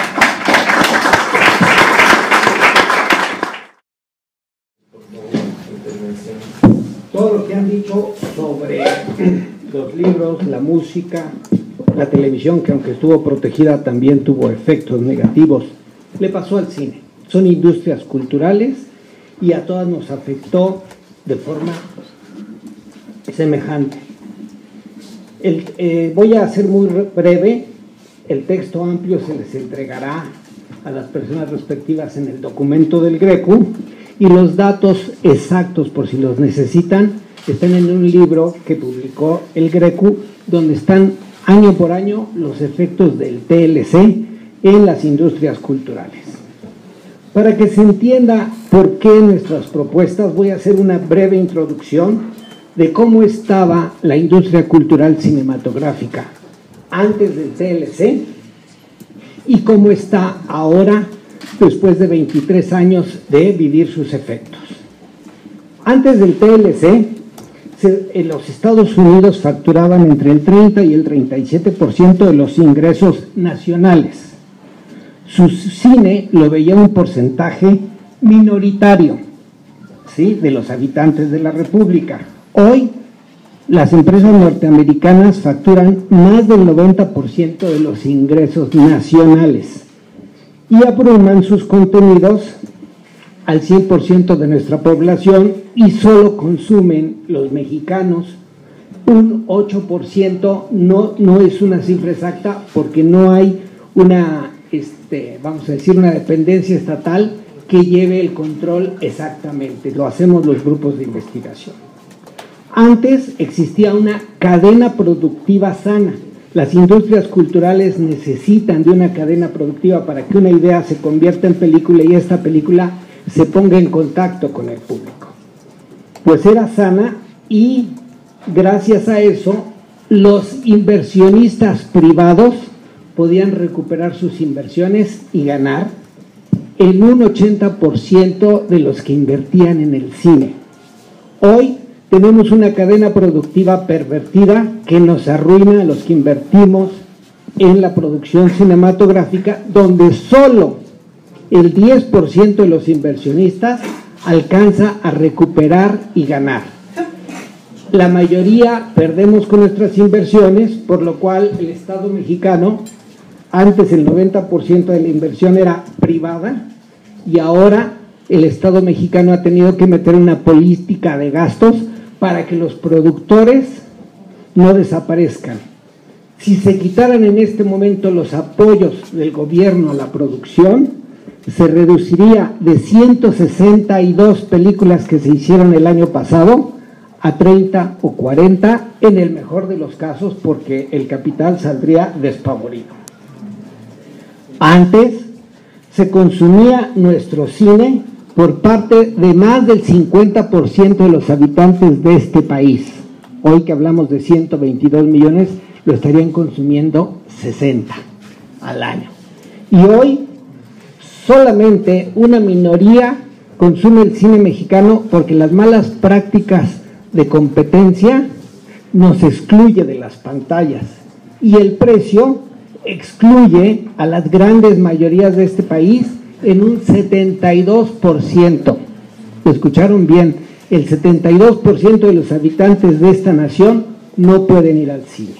Todo lo que han dicho sobre los libros, la música, la televisión, que aunque estuvo protegida también tuvo efectos negativos, le pasó al cine. Son industrias culturales y a todas nos afectó de forma semejante. Voy a ser muy breve. El texto amplio se les entregará a las personas respectivas en el documento del GRECU, y los datos exactos, por si los necesitan, están en un libro que publicó el GRECU, donde están año por año los efectos del TLC en las industrias culturales. Para que se entienda por qué nuestras propuestas, voy a hacer una breve introducción de cómo estaba la industria cultural cinematográfica antes del TLC y cómo está ahora, después de 23 años de vivir sus efectos. Antes del TLC, en los Estados Unidos facturaban entre el 30 y el 37% de los ingresos nacionales. Su cine lo veía un porcentaje minoritario, ¿sí?, de los habitantes de la República. Hoy, las empresas norteamericanas facturan más del 90% de los ingresos nacionales y abruman sus contenidos al 100% de nuestra población y solo consumen los mexicanos un 8%, no es una cifra exacta porque no hay una, vamos a decir, una dependencia estatal que lleve el control exactamente, lo hacemos los grupos de investigación. Antes existía una cadena productiva sana. Las industrias culturales necesitan de una cadena productiva para que una idea se convierta en película y esta película se ponga en contacto con el público. Pues era sana y gracias a eso los inversionistas privados podían recuperar sus inversiones y ganar en un 80% de los que invertían en el cine. Hoy tenemos una cadena productiva pervertida que nos arruina a los que invertimos en la producción cinematográfica, donde solo el 10% de los inversionistas alcanza a recuperar y ganar. La mayoría perdemos con nuestras inversiones, por lo cual el Estado mexicano, antes el 90% de la inversión era privada y ahora el Estado mexicano ha tenido que meter una política de gastos para que los productores no desaparezcan. Si se quitaran en este momento los apoyos del gobierno a la producción, se reduciría de 162 películas que se hicieron el año pasado a 30 o 40 en el mejor de los casos, porque el capital saldría despavorido. Antes se consumía nuestro cine por parte de más del 50% de los habitantes de este país. Hoy que hablamos de 122 millones, lo estarían consumiendo 60 al año. Y hoy solamente una minoría consume el cine mexicano porque las malas prácticas de competencia nos excluye de las pantallas y el precio excluye a las grandes mayorías de este país en un 72%. ¿Lo escucharon bien? El 72% de los habitantes de esta nación no pueden ir al cine.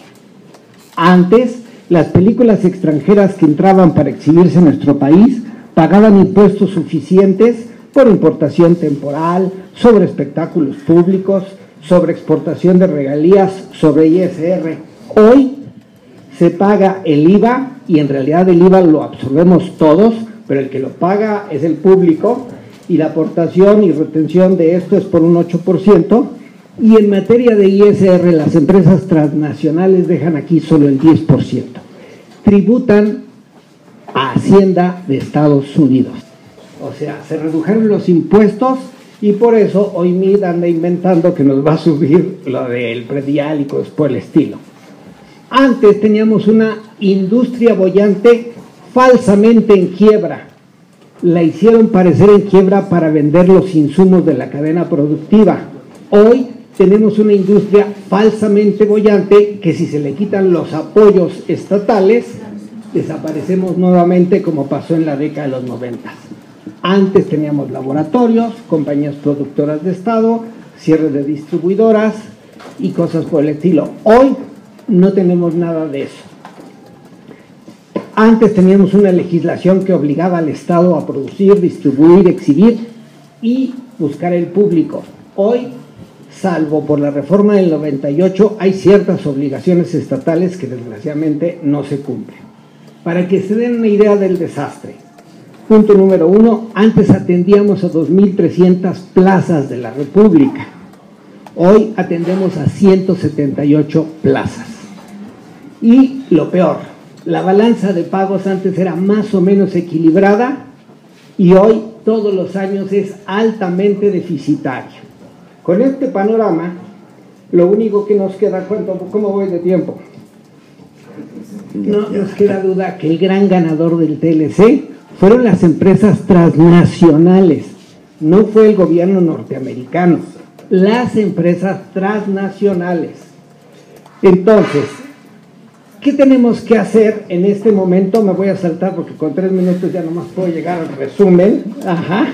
Antes, las películas extranjeras que entraban para exhibirse en nuestro país pagaban impuestos suficientes por importación temporal, sobre espectáculos públicos, sobre exportación de regalías, sobre ISR. Hoy se paga el IVA y en realidad el IVA lo absorbemos todos, pero el que lo paga es el público y la aportación y retención de esto es por un 8%. Y en materia de ISR, las empresas transnacionales dejan aquí solo el 10%. Tributan a Hacienda de Estados Unidos. O sea, se redujeron los impuestos y por eso hoy MID anda inventando que nos va a subir lo del predial y cosas por el estilo. Antes teníamos una industria boyante falsamente en quiebra. La hicieron parecer en quiebra para vender los insumos de la cadena productiva. Hoy tenemos una industria falsamente boyante que si se le quitan los apoyos estatales, desaparecemos nuevamente como pasó en la década de los 90. Antes teníamos laboratorios, compañías productoras de Estado, cierre de distribuidoras y cosas por el estilo. Hoy no tenemos nada de eso. Antes teníamos una legislación que obligaba al Estado a producir, distribuir, exhibir y buscar el público. Hoy, salvo por la reforma del 98, hay ciertas obligaciones estatales que desgraciadamente no se cumplen. Para que se den una idea del desastre. Punto número 1, antes atendíamos a 2.300 plazas de la República. Hoy atendemos a 178 plazas. Y lo peor, la balanza de pagos antes era más o menos equilibrada y hoy todos los años es altamente deficitario. Con este panorama, lo único que nos queda, ¿cómo voy de tiempo? No nos queda duda que el gran ganador del TLC fueron las empresas transnacionales, no fue el gobierno norteamericano, las empresas transnacionales. Entonces, ¿qué tenemos que hacer en este momento? Me voy a saltar porque con 3 minutos ya nomás puedo llegar al resumen. Ajá.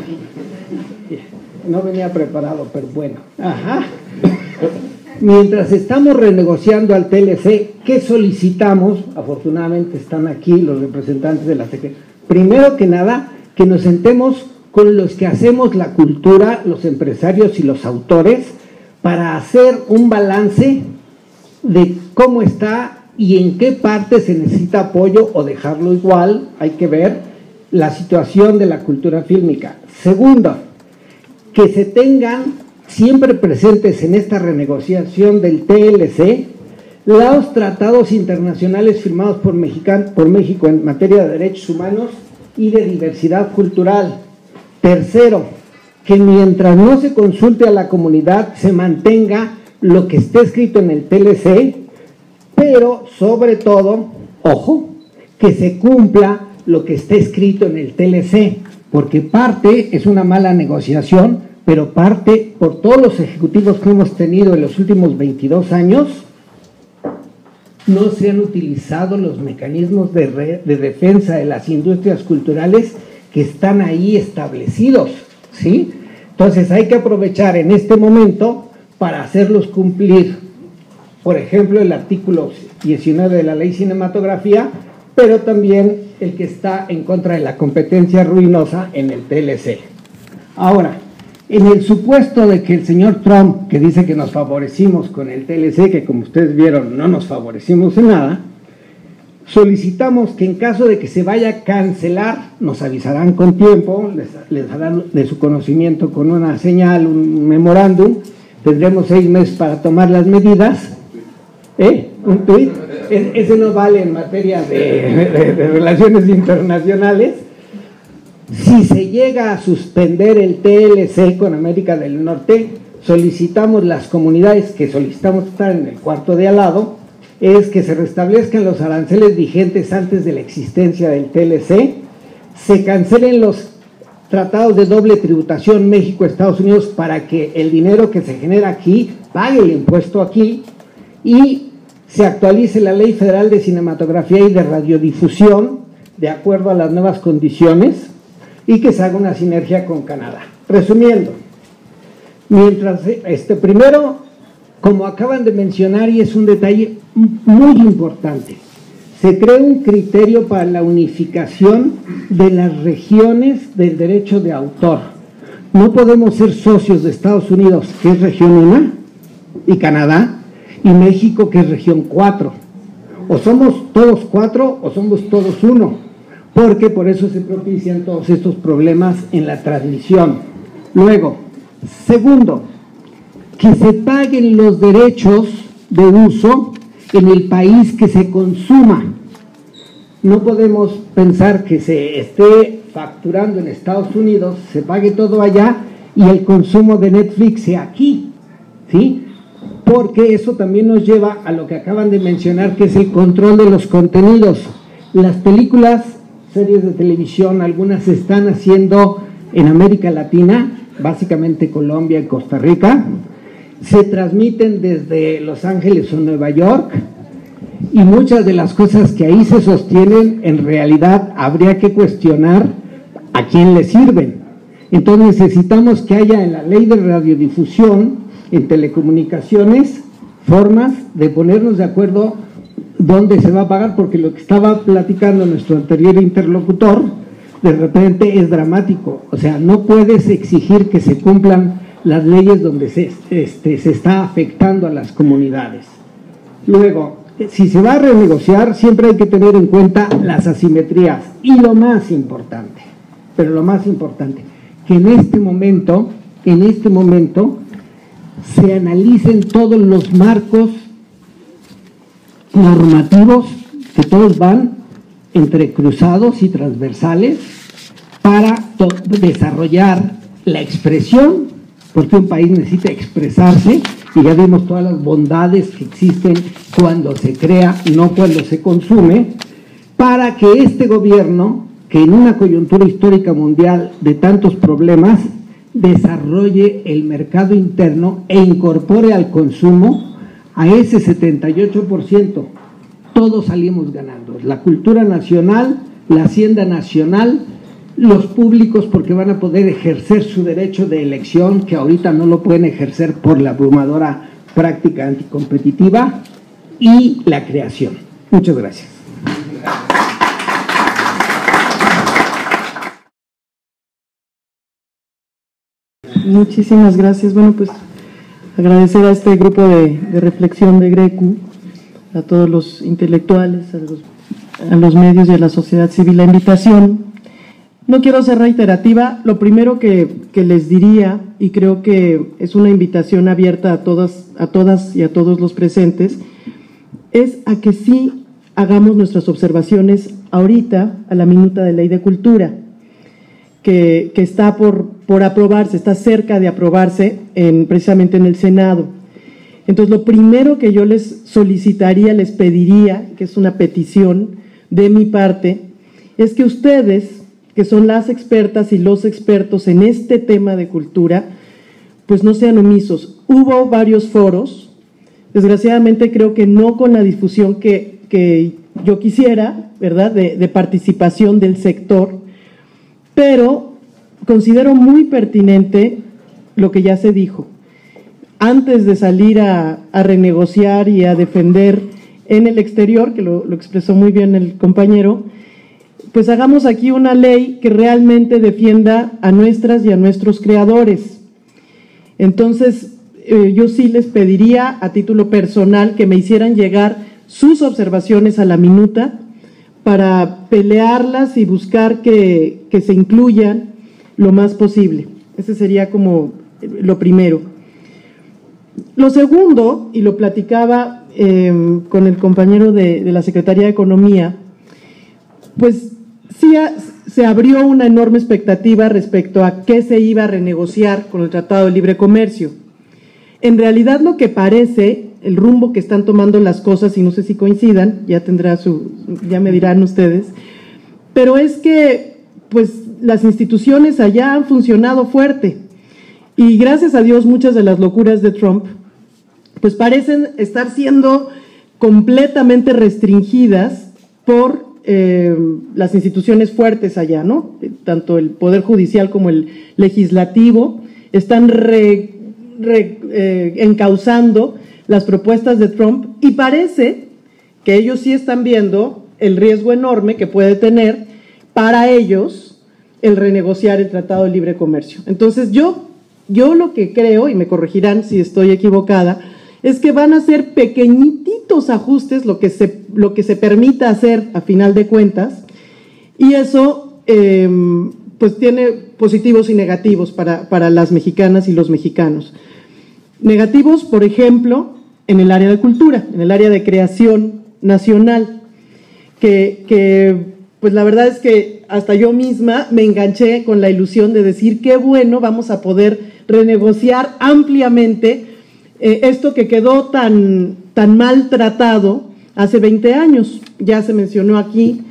No venía preparado, pero bueno. Ajá. Mientras estamos renegociando al TLC, ¿qué solicitamos? Afortunadamente están aquí los representantes de la Secretaría. Primero que nada, que nos sentemos con los que hacemos la cultura, los empresarios y los autores, para hacer un balance de cómo está y en qué parte se necesita apoyo o dejarlo igual. Hay que ver la situación de la cultura fílmica. Segundo, que se tengan siempre presentes en esta renegociación del TLC los tratados internacionales firmados por México en materia de derechos humanos y de diversidad cultural. Tercero, que mientras no se consulte a la comunidad se mantenga lo que esté escrito en el TLC, pero sobre todo, ojo, que se cumpla lo que esté escrito en el TLC, porque parte es una mala negociación, pero parte por todos los ejecutivos que hemos tenido en los últimos 22 años, no se han utilizado los mecanismos de defensa de las industrias culturales que están ahí establecidos, ¿sí? Entonces hay que aprovechar en este momento para hacerlos cumplir. Por ejemplo, el artículo 19 de la Ley Cinematografía, pero también el que está en contra de la competencia ruinosa en el TLC. Ahora, en el supuesto de que el señor Trump, que dice que nos favorecimos con el TLC, que como ustedes vieron no nos favorecimos en nada, solicitamos que en caso de que se vaya a cancelar, nos avisarán con tiempo, les darán de su conocimiento con una señal, un memorándum, tendremos 6 meses para tomar las medidas. Un tuit, ese no vale en materia de relaciones internacionales. Si se llega a suspender el TLC con América del Norte, solicitamos las comunidades que solicitamos estar en el cuarto de al lado, es que se restablezcan los aranceles vigentes antes de la existencia del TLC, se cancelen los tratados de doble tributación México-Estados Unidos para que el dinero que se genera aquí pague el impuesto aquí, y se actualice la Ley Federal de Cinematografía y de Radiodifusión de acuerdo a las nuevas condiciones, y que se haga una sinergia con Canadá. Resumiendo, mientras primero, como acaban de mencionar, y es un detalle muy importante, se crea un criterio para la unificación de las regiones del derecho de autor. No podemos ser socios de Estados Unidos, que es región 1, y Canadá, y México, que es región 4. O somos todos 4 o somos todos 1. Porque por eso se propician todos estos problemas en la transmisión. Luego, segundo, que se paguen los derechos de uso en el país que se consuma. No podemos pensar que se esté facturando en Estados Unidos, se pague todo allá y el consumo de Netflix sea aquí, ¿sí? Porque eso también nos lleva a lo que acaban de mencionar, que es el control de los contenidos. Las películas, series de televisión, algunas se están haciendo en América Latina, básicamente Colombia y Costa Rica, se transmiten desde Los Ángeles o Nueva York, y muchas de las cosas que ahí se sostienen, en realidad habría que cuestionar a quién le sirven. Entonces necesitamos que haya en la ley de radiodifusión, en telecomunicaciones, formas de ponernos de acuerdo dónde se va a pagar, porque lo que estaba platicando nuestro anterior interlocutor, de repente es dramático. O sea, no puedes exigir que se cumplan las leyes donde se está afectando a las comunidades. Luego, si se va a renegociar, siempre hay que tener en cuenta las asimetrías, y lo más importante, pero lo más importante, que en este momento se analicen todos los marcos normativos, que todos van entrecruzados y transversales, para desarrollar la expresión, porque un país necesita expresarse, y ya vimos todas las bondades que existen cuando se crea, no cuando se consume, para que este gobierno, que en una coyuntura histórica mundial de tantos problemas, desarrolle el mercado interno e incorpore al consumo a ese 78%. Todos salimos ganando, la cultura nacional, la hacienda nacional, los públicos, porque van a poder ejercer su derecho de elección, que ahorita no lo pueden ejercer por la abrumadora práctica anticompetitiva, y la creación. Muchas gracias. Muchísimas gracias. Bueno, pues agradecer a este grupo de reflexión de GRECU, a todos los intelectuales, a los medios y a la sociedad civil la invitación. No quiero ser reiterativa, lo primero que les diría, y creo que es una invitación abierta a todas y a todos los presentes, es a que sí hagamos nuestras observaciones ahorita a la minuta de Ley de Cultura, que está por aprobarse, está cerca de aprobarse precisamente en el Senado. Entonces, lo primero que yo les solicitaría, les pediría, que es una petición de mi parte, es que ustedes, que son las expertas y los expertos en este tema de cultura, pues no sean omisos. Hubo varios foros, desgraciadamente creo que no con la difusión que yo quisiera, ¿verdad?, de participación del sector, pero considero muy pertinente lo que ya se dijo. Antes de salir a renegociar y a defender en el exterior, que lo expresó muy bien el compañero, pues hagamos aquí una ley que realmente defienda a nuestras y a nuestros creadores. Entonces, yo sí les pediría a título personal que me hicieran llegar sus observaciones a la minuta para pelearlas y buscar que se incluyan lo más posible. Ese sería como lo primero. Lo segundo, y lo platicaba con el compañero de la Secretaría de Economía, pues sí se abrió una enorme expectativa respecto a qué se iba a renegociar con el Tratado de Libre Comercio. En realidad lo que parece, el rumbo que están tomando las cosas, y no sé si coincidan, ya me dirán ustedes, pero es que pues las instituciones allá han funcionado fuerte y gracias a Dios muchas de las locuras de Trump pues parecen estar siendo completamente restringidas por las instituciones fuertes allá, ¿no? Tanto el Poder Judicial como el Legislativo están encauzando las propuestas de Trump y parece que ellos sí están viendo el riesgo enorme que puede tener para ellos el renegociar el Tratado de Libre Comercio. Entonces yo lo que creo, y me corregirán si estoy equivocada, es que van a ser pequeñitos ajustes lo que se permita hacer a final de cuentas, y eso pues tiene positivos y negativos para las mexicanas y los mexicanos. Negativos, por ejemplo, en el área de cultura, en el área de creación nacional, que pues la verdad es que hasta yo misma me enganché con la ilusión de decir qué bueno, vamos a poder renegociar ampliamente esto que quedó tan maltratado hace 20 años. Ya se mencionó aquí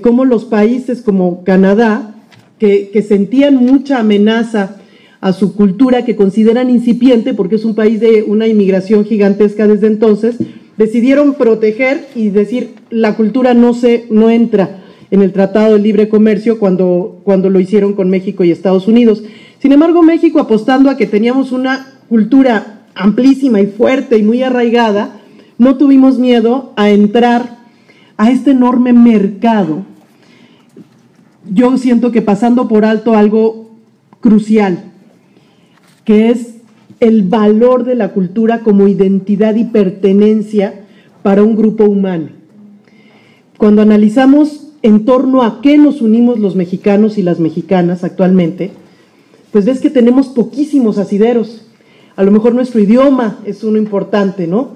cómo los países como Canadá, que sentían mucha amenaza a su cultura, que consideran incipiente porque es un país de una inmigración gigantesca desde entonces, decidieron proteger y decir la cultura no entra en el Tratado de Libre Comercio cuando lo hicieron con México y Estados Unidos. Sin embargo, México, apostando a que teníamos una cultura amplísima y fuerte y muy arraigada, no tuvimos miedo a entrar a este enorme mercado. Yo siento que pasando por alto algo crucial, que es el valor de la cultura como identidad y pertenencia para un grupo humano. Cuando analizamos en torno a qué nos unimos los mexicanos y las mexicanas actualmente, pues ves que tenemos poquísimos asideros. A lo mejor nuestro idioma es uno importante, ¿no?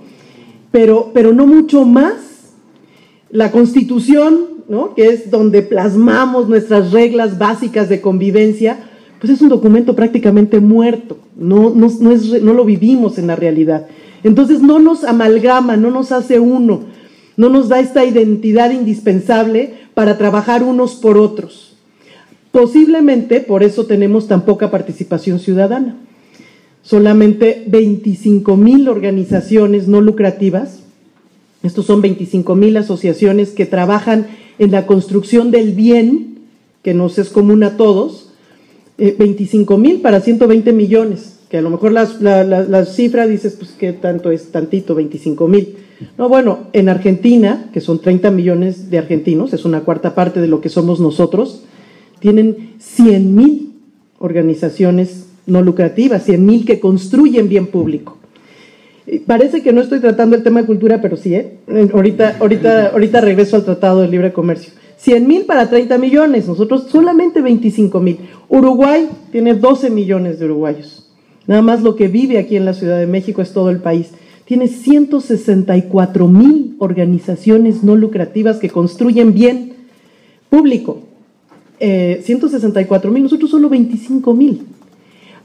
Pero no mucho más. La Constitución ¿no?, que es donde plasmamos nuestras reglas básicas de convivencia, pues es un documento prácticamente muerto, no lo vivimos en la realidad. Entonces no nos amalgama, no nos hace uno, no nos da esta identidad indispensable para trabajar unos por otros. Posiblemente por eso tenemos tan poca participación ciudadana. Solamente 25,000 organizaciones no lucrativas, estos son 25,000 asociaciones que trabajan en la construcción del bien, que nos es común a todos, 25,000 para 120 millones, que a lo mejor la cifra dices, pues qué tanto es, tantito, 25,000. No, bueno, en Argentina, que son 30 millones de argentinos, es una cuarta parte de lo que somos nosotros, tienen 100,000 organizaciones no lucrativas, 100,000 que construyen bien público. Parece que no estoy tratando el tema de cultura, pero sí, ahorita regreso al Tratado de Libre Comercio. 100,000 para 30 millones, nosotros solamente 25,000. Uruguay tiene 12 millones de uruguayos. Nada más lo que vive aquí en la Ciudad de México es todo el país. Tiene 164,000 organizaciones no lucrativas que construyen bien público. 164,000, nosotros solo 25,000.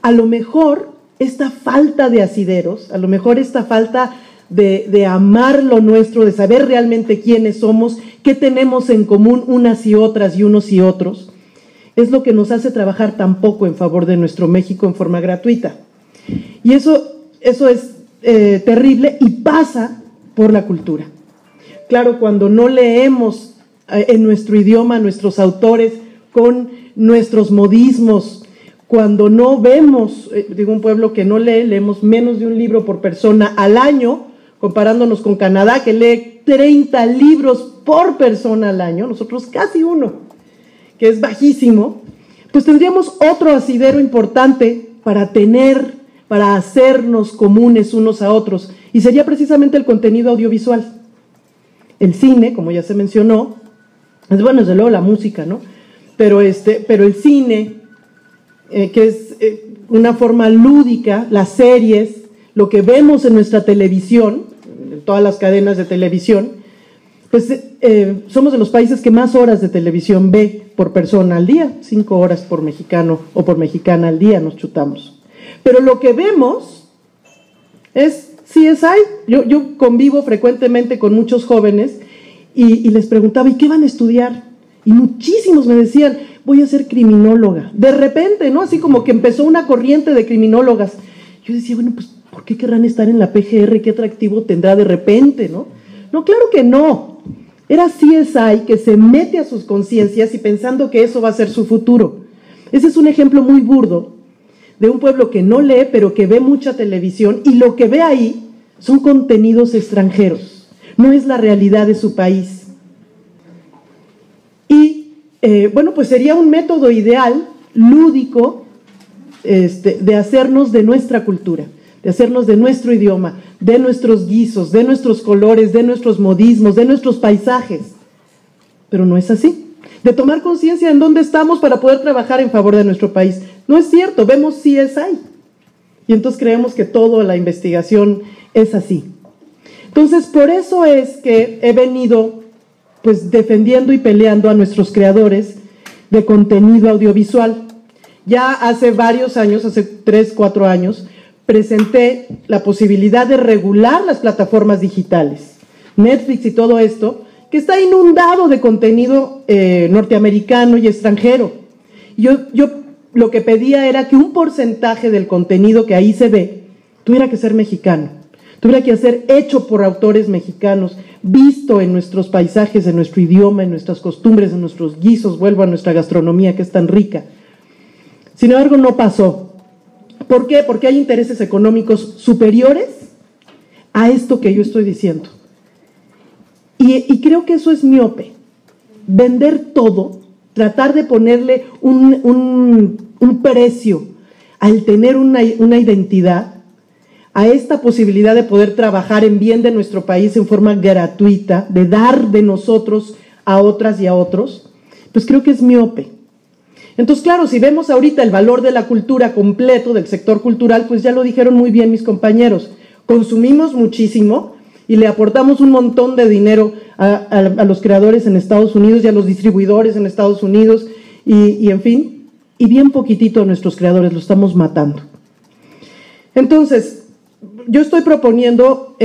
A lo mejor esta falta de asideros, a lo mejor esta falta de amar lo nuestro, de saber realmente quiénes somos, qué tenemos en común unas y otras y unos y otros, es lo que nos hace trabajar tan poco en favor de nuestro México en forma gratuita. Y eso es terrible y pasa por la cultura. Claro, cuando no leemos en nuestro idioma, nuestros autores, con nuestros modismos, cuando no vemos, digo, un pueblo que no lee, leemos menos de un libro por persona al año, comparándonos con Canadá, que lee 30 libros por persona al año, nosotros casi uno, que es bajísimo, pues tendríamos otro asidero importante para hacernos comunes unos a otros, y sería precisamente el contenido audiovisual. El cine, como ya se mencionó, es bueno, desde luego la música, ¿no? Pero el cine, que es una forma lúdica, las series, lo que vemos en nuestra televisión, en todas las cadenas de televisión, pues somos de los países que más horas de televisión ve por persona al día, 5 horas por mexicano o por mexicana al día nos chutamos. Pero lo que vemos es CSI. Yo convivo frecuentemente con muchos jóvenes y les preguntaba, ¿y qué van a estudiar? Y muchísimos me decían, voy a ser criminóloga. De repente, ¿no? Así como que empezó una corriente de criminólogas. Yo decía, bueno, pues, ¿por qué querrán estar en la PGR? ¿Qué atractivo tendrá de repente, no? No, claro que no. Era CSI que se mete a sus conciencias y pensando que eso va a ser su futuro. Ese es un ejemplo muy burdo de un pueblo que no lee, pero que ve mucha televisión, y lo que ve ahí son contenidos extranjeros. No es la realidad de su país. Y, bueno, pues sería un método ideal, lúdico, de hacernos de nuestra cultura, de hacernos de nuestro idioma, de nuestros guisos, de nuestros colores, de nuestros modismos, de nuestros paisajes. Pero no es así. De tomar conciencia en dónde estamos para poder trabajar en favor de nuestro país. No es cierto, vemos CSI. Y entonces creemos que toda la investigación es así. Entonces, por eso es que he venido pues defendiendo y peleando a nuestros creadores de contenido audiovisual. Ya hace varios años, hace 3, 4 años, presenté la posibilidad de regular las plataformas digitales, Netflix y todo esto, que está inundado de contenido norteamericano y extranjero. Yo lo que pedía era que un porcentaje del contenido que ahí se ve tuviera que ser mexicano, tuviera que ser hecho por autores mexicanos, visto en nuestros paisajes, en nuestro idioma, en nuestras costumbres, en nuestros guisos, vuelvo a nuestra gastronomía que es tan rica. Sin embargo, no pasó. ¿Por qué? Porque hay intereses económicos superiores a esto que yo estoy diciendo. Y creo que eso es miope. Vender todo, tratar de ponerle un precio al tener una identidad, a esta posibilidad de poder trabajar en bien de nuestro país en forma gratuita, de dar de nosotros a otras y a otros, pues creo que es miope. Entonces, claro, si vemos ahorita el valor de la cultura completo, del sector cultural, pues ya lo dijeron muy bien mis compañeros, consumimos muchísimo y le aportamos un montón de dinero a los creadores en Estados Unidos y a los distribuidores en Estados Unidos y en fin, y bien poquitito a nuestros creadores, lo estamos matando. Entonces, yo estoy proponiendo,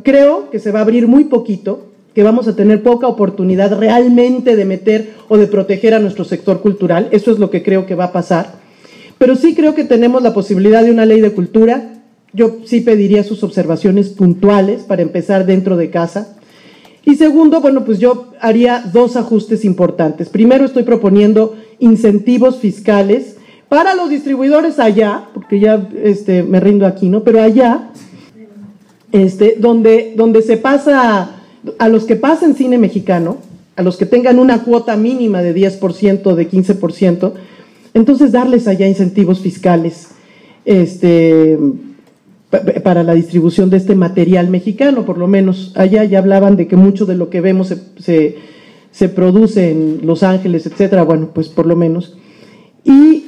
creo que se va a abrir muy poquito, que vamos a tener poca oportunidad realmente de meter o de proteger a nuestro sector cultural, eso es lo que creo que va a pasar, pero sí creo que tenemos la posibilidad de una ley de cultura. Yo sí pediría sus observaciones puntuales para empezar dentro de casa. Y segundo, bueno, pues yo haría dos ajustes importantes. Primero, estoy proponiendo incentivos fiscales para los distribuidores allá, porque ya me rindo aquí, ¿no? Pero allá, donde se pasa, a los que pasen cine mexicano, a los que tengan una cuota mínima de 10%, de 15%, entonces darles allá incentivos fiscales, para la distribución de este material mexicano, por lo menos. Allá ya hablaban de que mucho de lo que vemos se produce en Los Ángeles, etcétera. Bueno, pues por lo menos. Y,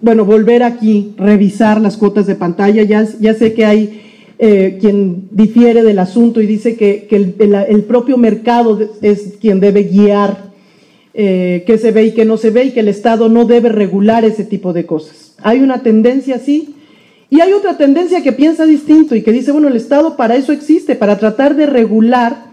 bueno, volver aquí, revisar las cuotas de pantalla. Ya sé que hay quien difiere del asunto y dice que el propio mercado es quien debe guiar qué se ve y qué no se ve, y que el Estado no debe regular ese tipo de cosas. Hay una tendencia así. Y hay otra tendencia que piensa distinto y que dice, bueno, el Estado para eso existe, para tratar de regular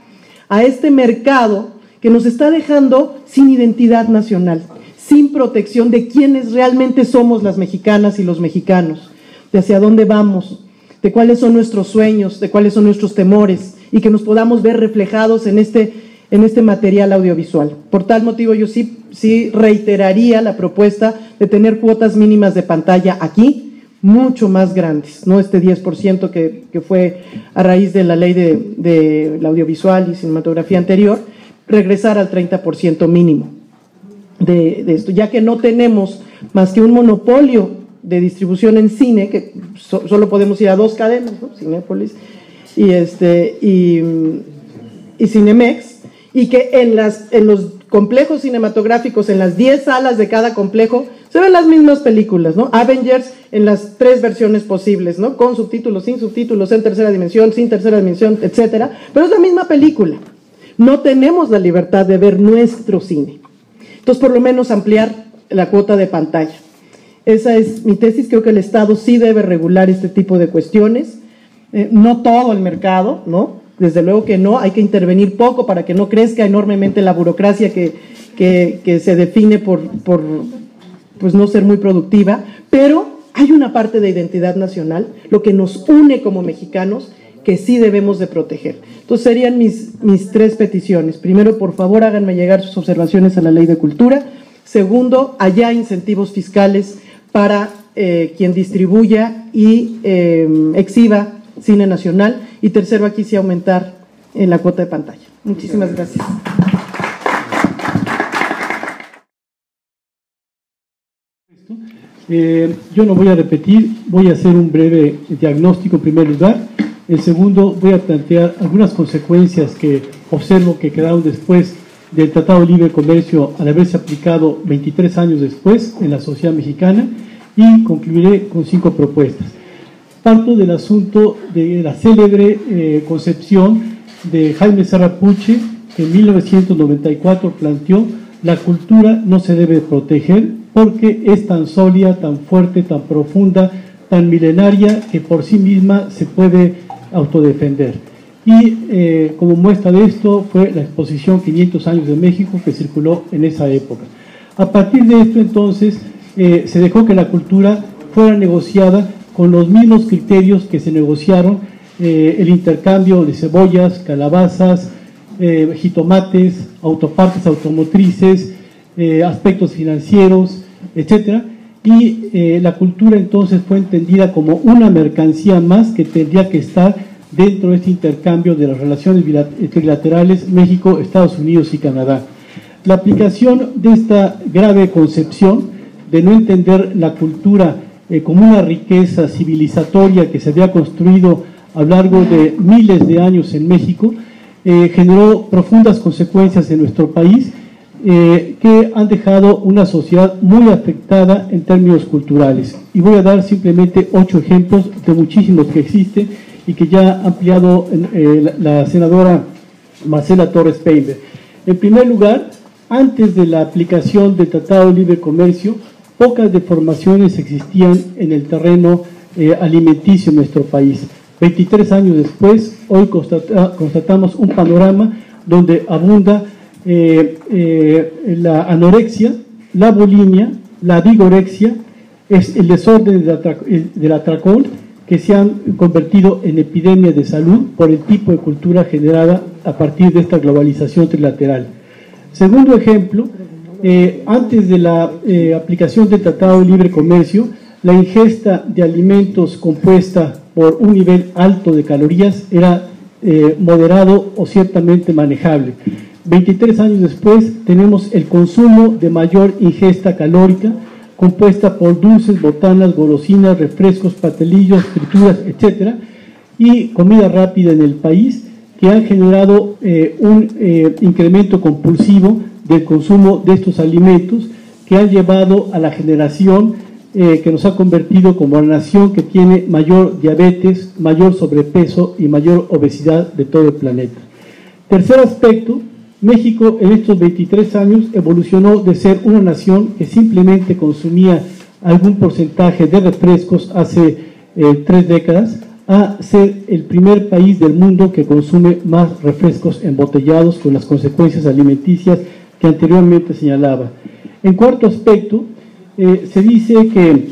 a este mercado que nos está dejando sin identidad nacional, sin protección de quiénes realmente somos las mexicanas y los mexicanos, de hacia dónde vamos, de cuáles son nuestros sueños, de cuáles son nuestros temores, y que nos podamos ver reflejados en este material audiovisual. Por tal motivo, yo sí reiteraría la propuesta de tener cuotas mínimas de pantalla aquí, mucho más grandes, no este 10% que fue a raíz de la ley de la audiovisual y cinematografía anterior, regresar al 30% mínimo de esto, ya que no tenemos más que un monopolio de distribución en cine, que solo podemos ir a dos cadenas, ¿no? Cinépolis y Cinemex, y que en los complejos cinematográficos, en las 10 salas de cada complejo, se ven las mismas películas, ¿no? Avengers en las 3 versiones posibles, ¿no? Con subtítulos, sin subtítulos, en tercera dimensión, sin tercera dimensión, etcétera. Pero es la misma película. No tenemos la libertad de ver nuestro cine. Entonces, por lo menos ampliar la cuota de pantalla. Esa es mi tesis. Creo que el Estado sí debe regular este tipo de cuestiones. No todo el mercado, ¿no? Desde luego que no. Hay que intervenir poco para que no crezca enormemente la burocracia que se define por pues no ser muy productiva, pero hay una parte de identidad nacional, lo que nos une como mexicanos, que sí debemos de proteger. Entonces serían mis 3 peticiones. Primero, por favor, háganme llegar sus observaciones a la Ley de Cultura. Segundo, allá incentivos fiscales para quien distribuya y exhiba cine nacional. Y tercero, aquí sí aumentar la cuota de pantalla. Muchísimas gracias. Yo no voy a repetir, voy a hacer un breve diagnóstico en primer lugar. En segundo, voy a plantear algunas consecuencias que observo que quedaron después del Tratado de Libre Comercio al haberse aplicado 23 años después en la sociedad mexicana, y concluiré con 5 propuestas. Parto del asunto de la célebre concepción de Jaime Serra Puche, que en 1994 planteó: la cultura no se debe proteger porque es tan sólida, tan fuerte, tan profunda, tan milenaria, que por sí misma se puede autodefender. Y como muestra de esto fue la exposición 500 años de México, que circuló en esa época. A partir de esto, entonces, se dejó que la cultura fuera negociada con los mismos criterios que se negociaron el intercambio de cebollas, calabazas, jitomates, autopartes automotrices, aspectos financieros, etcétera, y la cultura entonces fue entendida como una mercancía más que tendría que estar dentro de este intercambio de las relaciones trilaterales México, Estados Unidos y Canadá. La aplicación de esta grave concepción de no entender la cultura como una riqueza civilizatoria que se había construido a lo largo de miles de años en México, generó profundas consecuencias en nuestro país, que han dejado una sociedad muy afectada en términos culturales. Y voy a dar simplemente 8 ejemplos de muchísimos que existen y que ya ha ampliado la senadora Marcela Torres Peiber. En primer lugar, antes de la aplicación del Tratado de Libre Comercio, pocas deformaciones existían en el terreno alimenticio en nuestro país. 23 años después, hoy constatamos un panorama donde abunda la anorexia, la bulimia, la vigorexia, es el desorden del atracón, que se han convertido en epidemias de salud por el tipo de cultura generada a partir de esta globalización trilateral. Segundo ejemplo, antes de la aplicación del Tratado de Libre Comercio, la ingesta de alimentos compuesta por un nivel alto de calorías era moderado o ciertamente manejable. 23 años después tenemos el consumo de mayor ingesta calórica, compuesta por dulces, botanas, golosinas, refrescos, pastelillos, frituras, etc., y comida rápida en el país, que han generado un incremento compulsivo del consumo de estos alimentos, que han llevado a la generación que nos ha convertido como la nación que tiene mayor diabetes, mayor sobrepeso y mayor obesidad de todo el planeta. Tercer aspecto, México en estos 23 años evolucionó de ser una nación que simplemente consumía algún porcentaje de refrescos hace 3 décadas a ser el primer país del mundo que consume más refrescos embotellados, con las consecuencias alimenticias que anteriormente señalaba. En cuarto aspecto, se dice que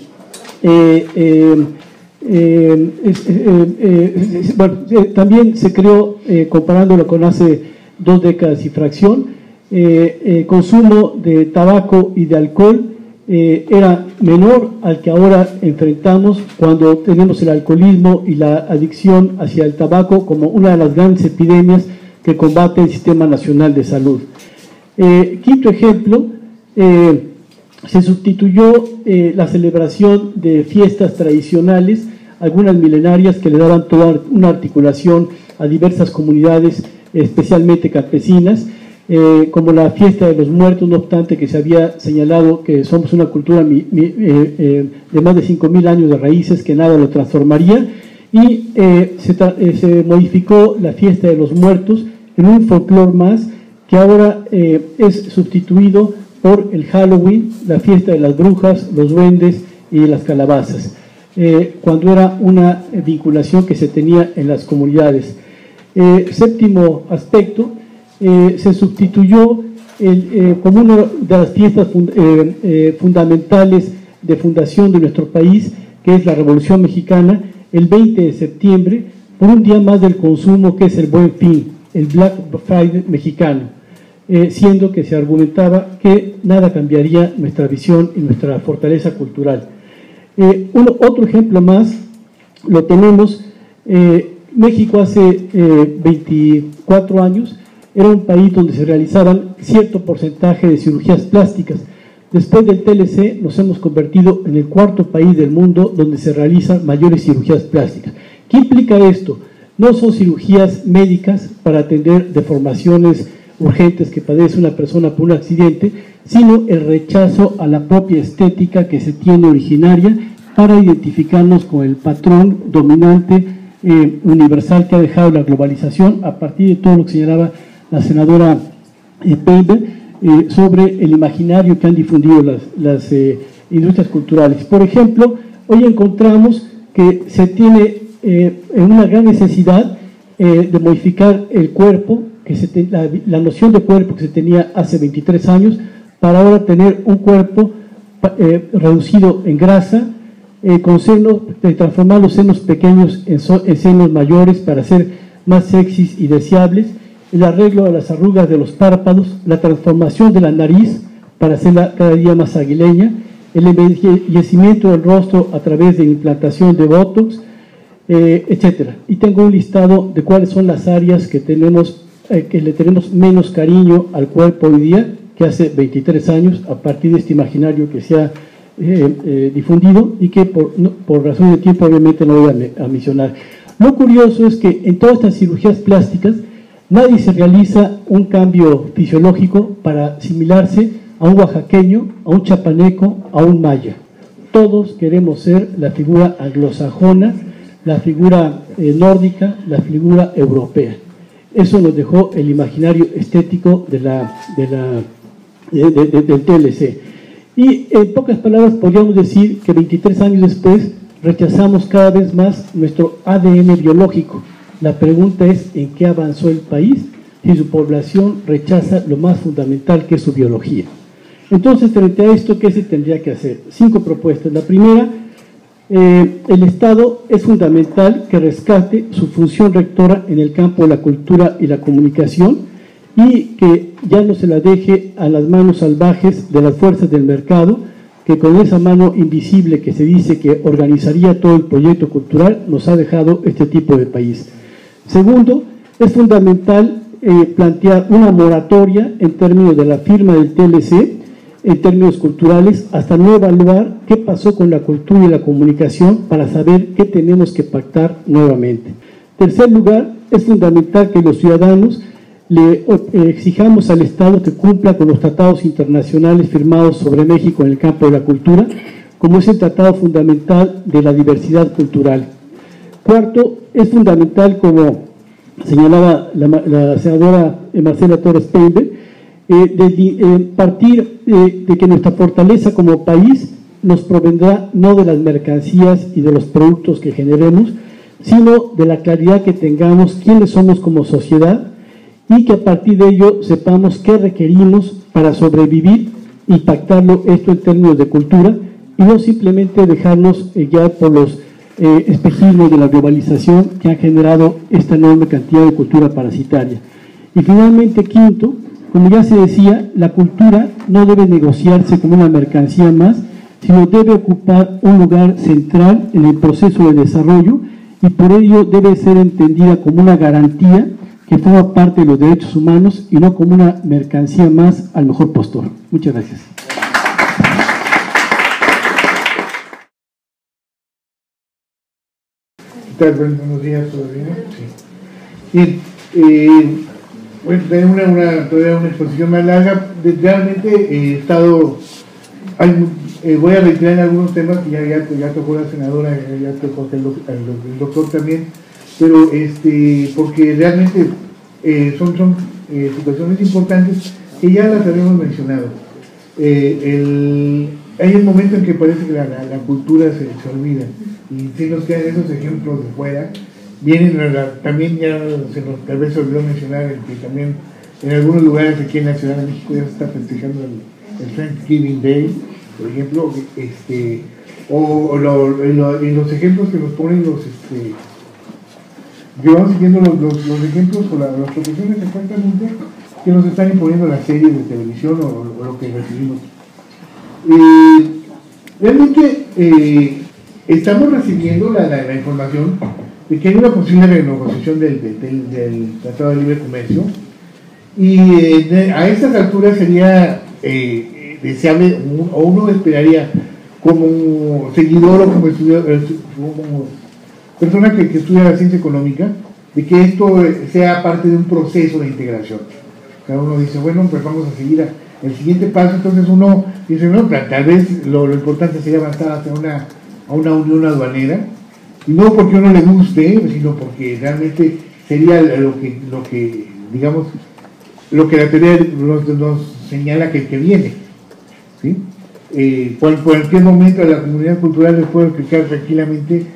también se creó, comparándolo con hace 2 décadas y fracción, consumo de tabaco y de alcohol era menor al que ahora enfrentamos cuando tenemos el alcoholismo y la adicción hacia el tabaco como una de las grandes epidemias que combate el Sistema Nacional de Salud. Quinto ejemplo, se sustituyó la celebración de fiestas tradicionales, algunas milenarias que le daban toda una articulación a diversas comunidades, especialmente campesinas, como la fiesta de los muertos, no obstante que se había señalado que somos una cultura de más de 5.000 años de raíces, que nada lo transformaría, y se modificó la fiesta de los muertos en un folclore más, que ahora es sustituido por el Halloween, la fiesta de las brujas, los duendes y las calabazas, cuando era una vinculación que se tenía en las comunidades. Séptimo aspecto, se sustituyó como una de las fiestas fundamentales de fundación de nuestro país, que es la Revolución Mexicana, el 20 de septiembre, por un día más del consumo, que es el Buen Fin, el Black Friday mexicano, siendo que se argumentaba que nada cambiaría nuestra visión y nuestra fortaleza cultural. Otro ejemplo más lo tenemos. México hace 24 años era un país donde se realizaban cierto porcentaje de cirugías plásticas. Después del TLC nos hemos convertido en el 4º país del mundo donde se realizan mayores cirugías plásticas. ¿Qué implica esto? No son cirugías médicas para atender deformaciones urgentes que padece una persona por un accidente, sino el rechazo a la propia estética que se tiene originaria para identificarnos con el patrón dominante universal que ha dejado la globalización, a partir de todo lo que señalaba la senadora Peiber sobre el imaginario que han difundido las industrias culturales. Por ejemplo, hoy encontramos que se tiene una gran necesidad de modificar el cuerpo, la noción de cuerpo que se tenía hace 23 años, para ahora tener un cuerpo reducido en grasa, con senos, de transformar los senos pequeños en senos mayores para ser más sexys y deseables, el arreglo de las arrugas de los párpados, la transformación de la nariz para hacerla cada día más aguileña, el embellecimiento del rostro a través de implantación de Botox, etc. Y tengo un listado de cuáles son las áreas que le tenemos menos cariño al cuerpo hoy día que hace 23 años, a partir de este imaginario que se ha difundido y que por razón de tiempo obviamente no voy a mencionar. Lo curioso es que en todas estas cirugías plásticas nadie se realiza un cambio fisiológico para asimilarse a un oaxaqueño, a un chapaneco, a un maya. Todos queremos ser la figura anglosajona la figura nórdica, la figura europea. Eso nos dejó el imaginario estético del TLC. Y en pocas palabras podríamos decir que 23 años después rechazamos cada vez más nuestro ADN biológico. La pregunta es ¿en qué avanzó el país si su población rechaza lo más fundamental que es su biología? Entonces, frente a esto, ¿qué se tendría que hacer? 5 propuestas. La primera, el Estado es fundamental que rescate su función rectora en el campo de la cultura y la comunicación y que ya no se la deje a las manos salvajes de las fuerzas del mercado, que con esa mano invisible que se dice que organizaría todo el proyecto cultural, nos ha dejado este tipo de país. Segundo, es fundamental plantear una moratoria en términos de la firma del TLC, en términos culturales, hasta no evaluar qué pasó con la cultura y la comunicación para saber qué tenemos que pactar nuevamente. En tercer lugar, es fundamental que los ciudadanos le exijamos al Estado que cumpla con los tratados internacionales firmados sobre México en el campo de la cultura, como es el Tratado Fundamental de la Diversidad Cultural. Cuarto, es fundamental, como señalaba la senadora Marcela Torres Peinberg, partir de que nuestra fortaleza como país nos provendrá no de las mercancías y de los productos que generemos, sino de la claridad que tengamos quiénes somos como sociedad y que a partir de ello sepamos qué requerimos para sobrevivir y pactarlo esto en términos de cultura y no simplemente dejarnos guiar por los espejismos de la globalización que han generado esta enorme cantidad de cultura parasitaria. Y finalmente, quinto, como ya se decía, la cultura no debe negociarse como una mercancía más, sino debe ocupar un lugar central en el proceso de desarrollo y por ello debe ser entendida como una garantía que forma parte de los derechos humanos y no como una mercancía más al mejor postor. Muchas gracias. ¿Qué tal? Buenos días, ¿todo bien? Bien, bueno, todavía una exposición más larga. Realmente he estado, voy a retirar algunos temas que ya tocó la senadora, ya tocó el doctor también, pero porque realmente son situaciones importantes que ya las habíamos mencionado. Hay un momento en que parece que la cultura se olvida y si nos quedan esos ejemplos de fuera. Vienen también, ya tal vez se olvidó mencionar que también en algunos lugares aquí en la Ciudad de México ya se está festejando el Thanksgiving Day, por ejemplo, en los ejemplos que nos ponen llevamos siguiendo los ejemplos o las profesiones exactamente que nos están imponiendo las series de televisión o lo que recibimos. Realmente estamos recibiendo la información de que hay una posible renegociación del Tratado de Libre Comercio y a estas alturas sería deseable o uno esperaría como seguidor o como persona que estudia la ciencia económica de que esto sea parte de un proceso de integración. Cada uno dice, bueno, pues vamos a seguir el siguiente paso, entonces uno dice, no, tal vez lo importante sería avanzar hacia una unión aduanera. Y no porque uno le guste, sino porque realmente sería lo que digamos, lo que la teoría nos señala que viene. ¿Sí? Por cualquier momento la comunidad cultural les puede explicar tranquilamente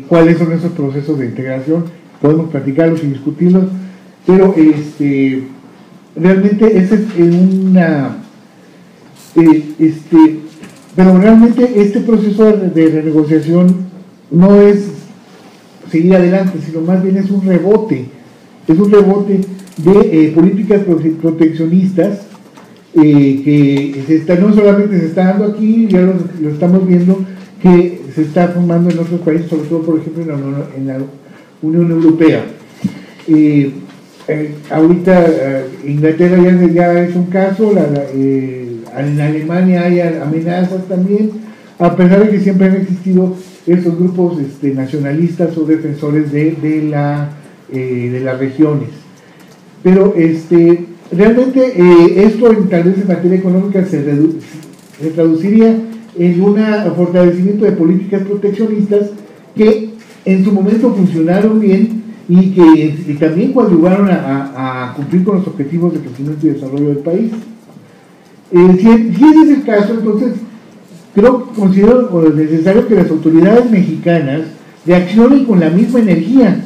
cuáles son esos procesos de integración, podemos platicarlos y discutirlos, pero realmente esa es pero realmente este proceso de renegociación no es seguir adelante, sino más bien es un rebote de políticas proteccionistas que no solamente se está dando aquí, ya lo estamos viendo que se está formando en otros países, sobre todo por ejemplo en la Unión Europea. Ahorita Inglaterra ya es un caso, en Alemania hay amenazas también, a pesar de que siempre han existido estos grupos nacionalistas o defensores de las regiones. Pero realmente esto tal vez en materia económica se traduciría en un fortalecimiento de políticas proteccionistas que en su momento funcionaron bien y que también coadyuvaron a cumplir con los objetivos de crecimiento y desarrollo del país. Si ese es el caso, entonces considero necesario que las autoridades mexicanas reaccionen con la misma energía,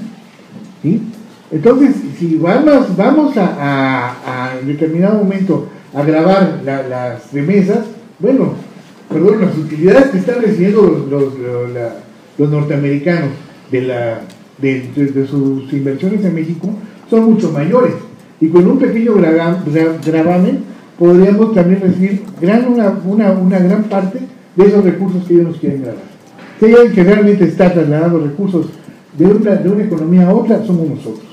¿sí? Entonces, si vamos en determinado momento a grabar las remesas, las utilidades que están recibiendo los norteamericanos de sus inversiones en México son mucho mayores, y con un pequeño gravamen podríamos también recibir una gran parte de esos recursos que ellos nos quieren grabar. Si hay alguien que realmente está trasladando recursos de una economía a otra, somos nosotros,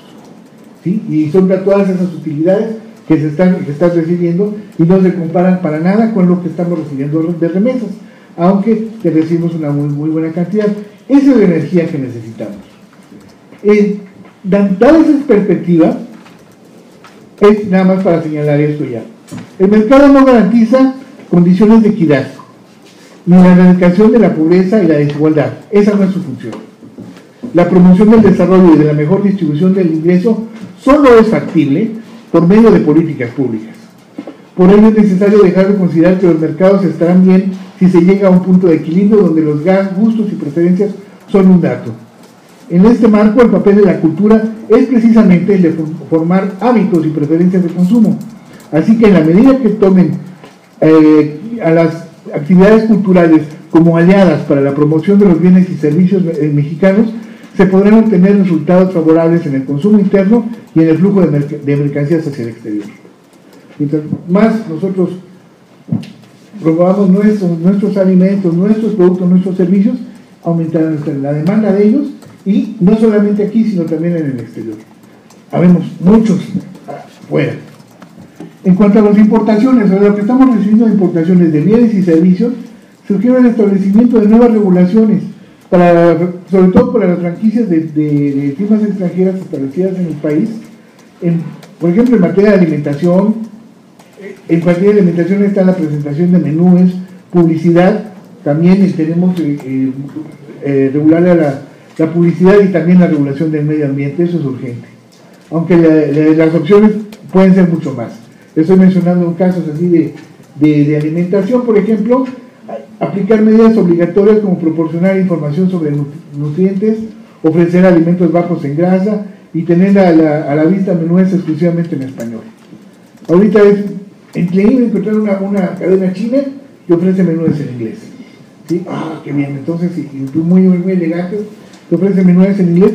¿sí? Y son todas esas utilidades que se están recibiendo y no se comparan para nada con lo que estamos recibiendo de remesas, aunque recibimos una muy buena cantidad. Esa es la energía que necesitamos. Dada esa perspectiva, es nada más para señalar esto ya. El mercado no garantiza condiciones de equidad, ni la erradicación de la pobreza y la desigualdad. Esa no es su función. La promoción del desarrollo y de la mejor distribución del ingreso solo es factible por medio de políticas públicas. Por ello es necesario dejar de considerar que los mercados estarán bien si se llega a un punto de equilibrio donde los gustos y preferencias son un dato. En este marco, el papel de la cultura es precisamente el de formar hábitos y preferencias de consumo. Así que en la medida que tomen a las actividades culturales como aliadas para la promoción de los bienes y servicios mexicanos, se podrán obtener resultados favorables en el consumo interno y en el flujo de mercancías hacia el exterior. Mientras más nosotros promovamos nuestros alimentos, nuestros productos, nuestros servicios, aumentará la demanda de ellos, y no solamente aquí, sino también en el exterior. Habemos muchos fuera. En cuanto a las importaciones, lo que estamos recibiendo de importaciones de bienes y servicios, surgieron el establecimiento de nuevas regulaciones, sobre todo para las franquicias de firmas extranjeras establecidas en el país, por ejemplo, en materia de alimentación. En materia de alimentación está la presentación de menúes, publicidad, también tenemos regular la publicidad y también la regulación del medio ambiente. Eso es urgente, aunque las opciones pueden ser mucho más. Estoy mencionando casos así de alimentación, por ejemplo, aplicar medidas obligatorias como proporcionar información sobre nutrientes, ofrecer alimentos bajos en grasa y tener a la vista menúes exclusivamente en español. Ahorita es increíble encontrar una cadena china que ofrece menúes en inglés, ¿sí? Qué bien. Entonces, muy elegante, que ofrece menúes en inglés.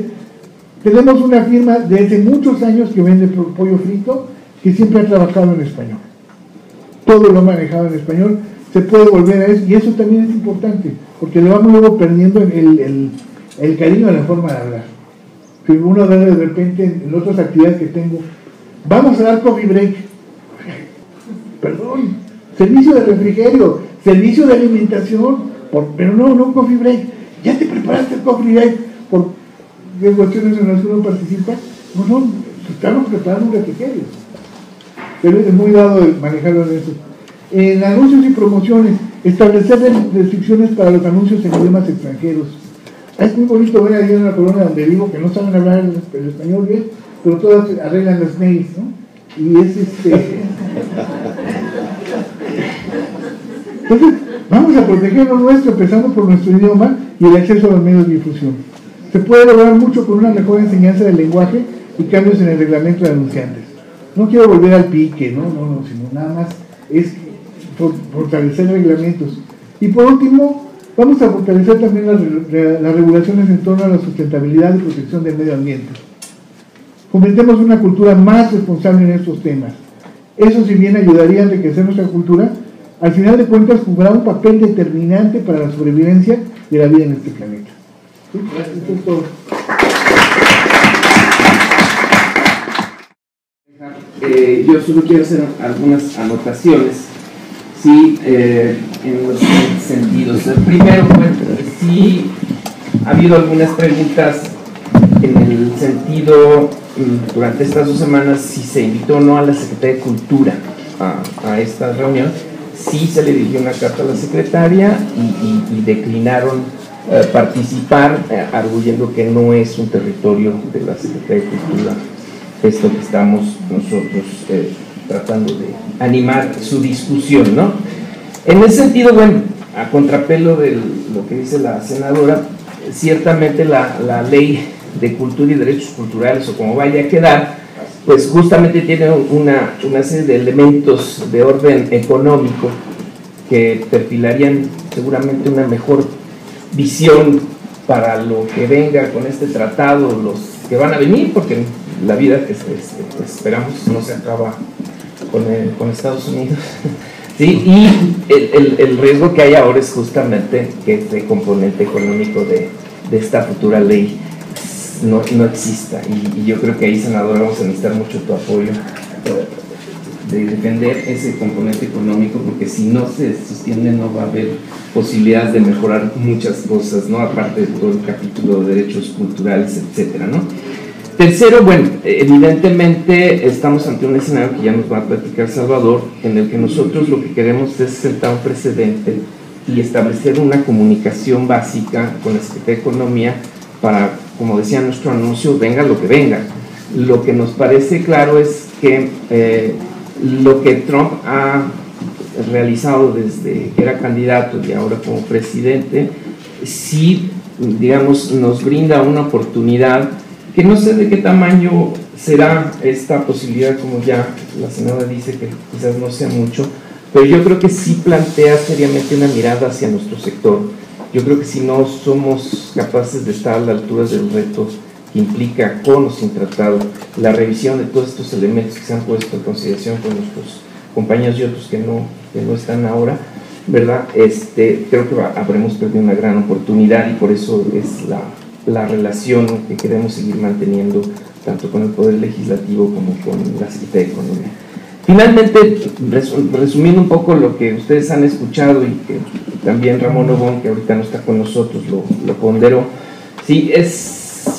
Tenemos una firma desde muchos años que vende pollo frito, que siempre ha trabajado en español. Todo lo ha manejado en español. Se puede volver a eso, y eso también es importante, porque le vamos luego perdiendo el cariño a la forma de hablar. Que uno ve de repente en otras actividades que tengo, vamos a dar coffee break. Perdón, servicio de refrigerio, servicio de alimentación, pero no coffee break. ¿Ya te preparaste el coffee break? Por cuestiones en las que uno participa. No, estamos preparando un refrigerio. Pero es muy dado de manejarlo en eso. En anuncios y promociones, establecer restricciones para los anuncios en idiomas extranjeros. Es muy bonito ver ahí en la colonia donde vivo que no saben hablar el español bien, pero todas arreglan las mails, ¿no? Y es Entonces, vamos a proteger lo nuestro, empezando por nuestro idioma y el acceso a los medios de difusión. Se puede lograr mucho con una mejor enseñanza del lenguaje y cambios en el reglamento de anunciantes. No quiero volver al pique, no, sino nada más es fortalecer reglamentos. Y por último, vamos a fortalecer también las regulaciones en torno a la sustentabilidad y protección del medio ambiente. Fomentemos una cultura más responsable en estos temas. Eso, si bien ayudaría a enriquecer nuestra cultura, al final de cuentas jugará un papel determinante para la sobrevivencia de la vida en este planeta. ¿Sí? Eso es todo. Yo solo quiero hacer algunas anotaciones, sí, en los sentidos. Primero, sí ha habido algunas preguntas en el sentido, durante estas 2 semanas, si se invitó o no a la Secretaría de Cultura a esta reunión. Sí se le dirigió una carta a la secretaria y declinaron participar, arguyendo que no es un territorio de la Secretaría de Cultura esto que estamos nosotros tratando de animar su discusión, ¿no? En ese sentido, bueno, a contrapelo de lo que dice la senadora, ciertamente la ley de cultura y derechos culturales, o como vaya a quedar, pues justamente tiene una serie de elementos de orden económico que perfilarían seguramente una mejor visión para lo que venga con este tratado, los que van a venir, porque la vida que esperamos no se acaba con Estados Unidos. ¿Sí? Y el riesgo que hay ahora es justamente que este componente económico de esta futura ley no exista, y yo creo que ahí, senadora, vamos a necesitar mucho tu apoyo de defender ese componente económico, porque si no se sostiene no va a haber posibilidades de mejorar muchas cosas, ¿no? Aparte de todo el capítulo de derechos culturales, etcétera, ¿no? Tercero, bueno, evidentemente estamos ante un escenario que ya nos va a platicar Salvador, en el que nosotros lo que queremos es sentar un precedente y establecer una comunicación básica con la Secretaría de Economía para, como decía nuestro anuncio, venga lo que venga. Lo que nos parece claro es que lo que Trump ha realizado desde que era candidato y ahora como presidente, sí, digamos, nos brinda una oportunidad que no sé de qué tamaño será esta posibilidad, como ya la senadora dice que quizás no sea mucho, pero yo creo que sí plantea seriamente una mirada hacia nuestro sector. Yo creo que si no somos capaces de estar a la altura del reto que implica, con o sin tratado, la revisión de todos estos elementos que se han puesto en consideración con nuestros compañeros y otros que no están ahora, ¿verdad? Creo que habremos perdido una gran oportunidad, y por eso es la relación que queremos seguir manteniendo tanto con el Poder Legislativo como con la Secretaría de Economía. Finalmente, resumiendo un poco lo que ustedes han escuchado y que también Ramón Obón, que ahorita no está con nosotros, lo ponderó, sí,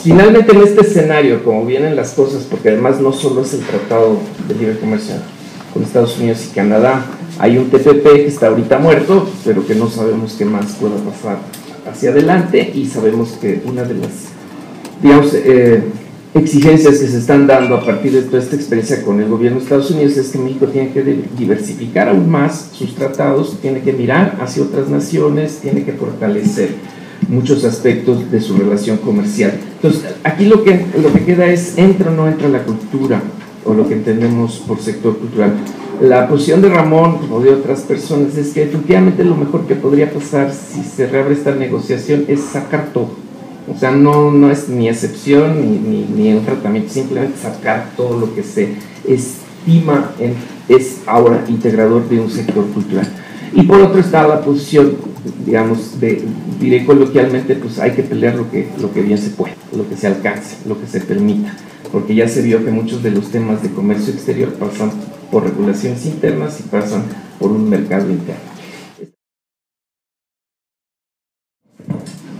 finalmente en este escenario, como vienen las cosas, porque además no solo es el Tratado de Libre Comercio con Estados Unidos y Canadá, hay un TPP que está ahorita muerto, pero que no sabemos qué más pueda pasar hacia adelante, y sabemos que una de las, digamos, exigencias que se están dando a partir de toda esta experiencia con el gobierno de Estados Unidos es que México tiene que diversificar aún más sus tratados, tiene que mirar hacia otras naciones, tiene que fortalecer muchos aspectos de su relación comercial. Entonces, aquí lo que queda es, ¿entra o no entra la cultura, o lo que entendemos por sector cultural? La posición de Ramón o de otras personas es que efectivamente lo mejor que podría pasar si se reabre esta negociación es sacar todo. O sea, no es ni excepción ni un tratamiento, simplemente sacar todo lo que se estima es ahora integrador de un sector cultural. Y por otro está la posición, digamos, diré coloquialmente, pues hay que pelear lo que bien se puede, lo que se alcance, lo que se permita, porque ya se vio que muchos de los temas de comercio exterior pasan por regulaciones internas y pasan por un mercado interno.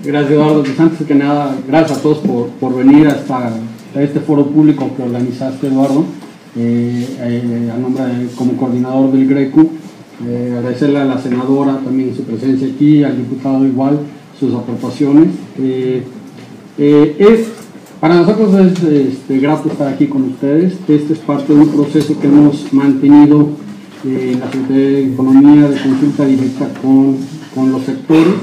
Gracias, Eduardo. Pues antes que nada, gracias a todos por venir a este foro público que organizaste, Eduardo, a nombre como coordinador del GRECU. Agradecerle a la senadora también su presencia aquí, al diputado igual, sus aportaciones. Para nosotros es grato estar aquí con ustedes. Este es parte de un proceso que hemos mantenido en la Secretaría de Economía, de consulta directa con los sectores.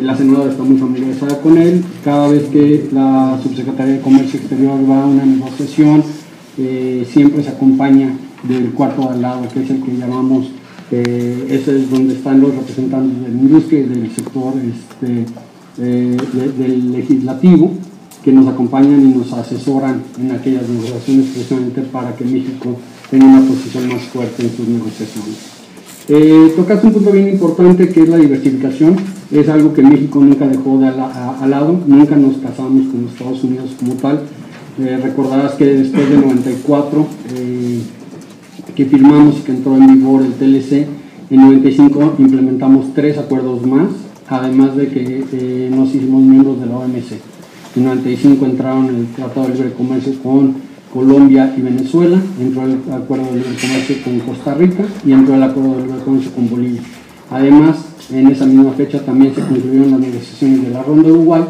La senadora está muy familiarizada con él. Cada vez que la Subsecretaría de Comercio Exterior va a una negociación, siempre se acompaña del cuarto de al lado, que es el que llamamos, ese es donde están los representantes de la industria y del sector del legislativo, que nos acompañan y nos asesoran en aquellas negociaciones, precisamente para que México tenga una posición más fuerte en sus negociaciones. Tocaste un punto bien importante, que es la diversificación. Es algo que México nunca dejó de al lado, nunca nos casamos con los Estados Unidos como tal. Recordarás que después del 94, que firmamos y que entró en vigor el TLC, en 95 implementamos 3 acuerdos más, además de que nos hicimos miembros de la OMC. En 95 entraron el Tratado de Libre Comercio con Colombia y Venezuela, entró el Acuerdo de Libre Comercio con Costa Rica y entró el Acuerdo de Libre Comercio con Bolivia. Además, en esa misma fecha también se concluyeron las negociaciones de la Ronda de Uruguay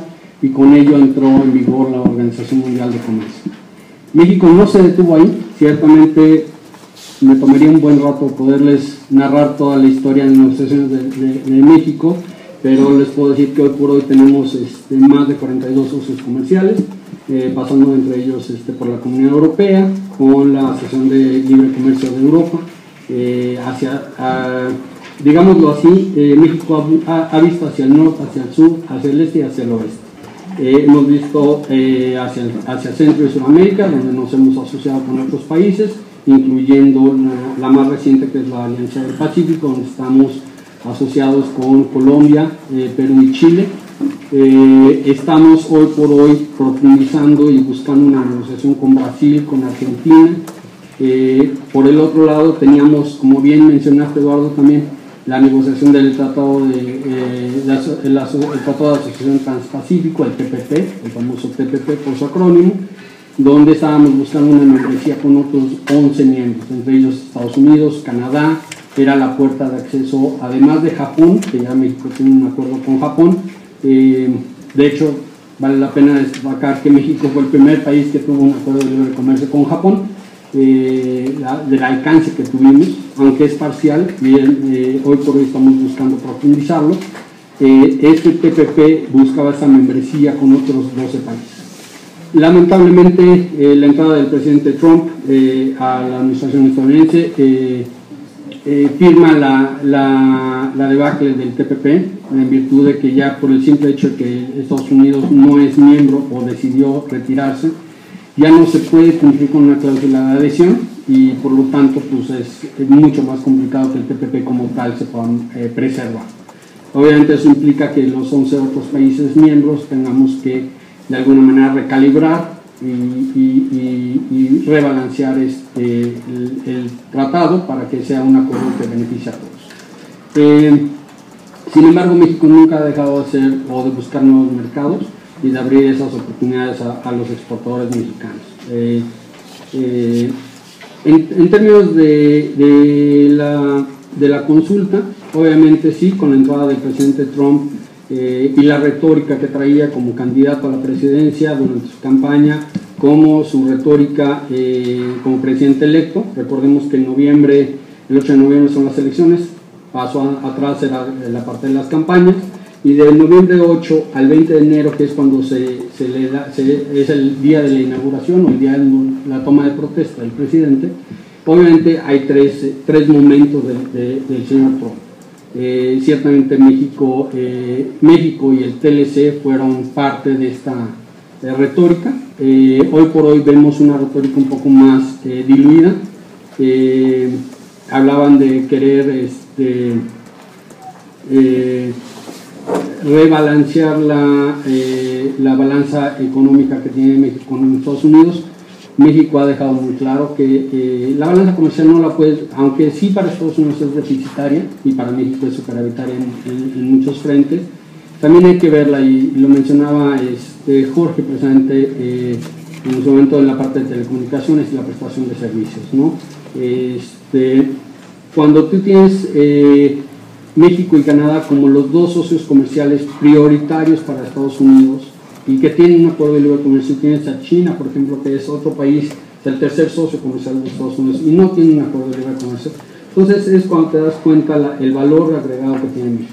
y con ello entró en vigor la Organización Mundial de Comercio. México no se detuvo ahí, ciertamente me tomaría un buen rato poderles narrar toda la historia de negociaciones de México, pero les puedo decir que hoy por hoy tenemos más de 42 socios comerciales, pasando entre ellos por la Comunidad Europea, con la Asociación de Libre Comercio de Europa, digámoslo así, México ha visto hacia el norte, hacia el sur, hacia el este y hacia el oeste. Hemos visto hacia Centro y Sudamérica, donde nos hemos asociado con otros países, incluyendo la más reciente, que es la Alianza del Pacífico, donde estamos asociados con Colombia, Perú y Chile. Estamos hoy por hoy profundizando y buscando una negociación con Brasil, con Argentina. Por el otro lado teníamos, como bien mencionaste, Eduardo, también la negociación del Tratado el Tratado de Asociación Transpacífico, el TPP, el famoso TPP por su acrónimo, donde estábamos buscando una membresía con otros 11 miembros, entre ellos Estados Unidos, Canadá, era la puerta de acceso, además de Japón, que ya México tiene un acuerdo con Japón. De hecho, vale la pena destacar que México fue el primer país que tuvo un acuerdo de libre comercio con Japón, del alcance que tuvimos, aunque es parcial, y hoy por hoy estamos buscando profundizarlo. Este TPP buscaba esta membresía con otros 12 países. Lamentablemente, la entrada del presidente Trump a la administración estadounidense firma la debacle del TPP, en virtud de que ya por el simple hecho de que Estados Unidos no es miembro o decidió retirarse, ya no se puede cumplir con una cláusula de adhesión y por lo tanto pues es mucho más complicado que el TPP como tal se pueda preservar. Obviamente eso implica que los 11 otros países miembros tengamos que de alguna manera recalibrar y rebalancear el tratado para que sea un acuerdo que beneficie a todos. Sin embargo, México nunca ha dejado de hacer o de buscar nuevos mercados y de abrir esas oportunidades a los exportadores mexicanos. En términos de la consulta, obviamente sí, con la entrada del presidente Trump y la retórica que traía como candidato a la presidencia durante su campaña, como su retórica como presidente electo. Recordemos que en noviembre, el 8 de noviembre son las elecciones, paso atrás era la parte de las campañas, y del noviembre 8 al 20 de enero, que es cuando es el día de la inauguración o el día de la toma de protesta del presidente, obviamente hay tres momentos del señor Trump. Ciertamente México y el TLC fueron parte de esta retórica. Hoy por hoy vemos una retórica un poco más diluida. Hablaban de querer rebalancear la balanza económica que tiene México con Estados Unidos. México ha dejado muy claro que la balanza comercial no la puede, aunque sí para Estados Unidos es deficitaria y para México es superavitaria en muchos frentes, también hay que verla, y lo mencionaba Jorge precisamente en su momento en la parte de telecomunicaciones y la prestación de servicios, ¿no? Cuando tú tienes México y Canadá como los dos socios comerciales prioritarios para Estados Unidos y que tienen un acuerdo de libre comercio, tienes a China, por ejemplo, que es otro país, es el tercer socio comercial de Estados Unidos y no tiene un acuerdo de libre comercio, entonces es cuando te das cuenta el valor agregado que tiene México,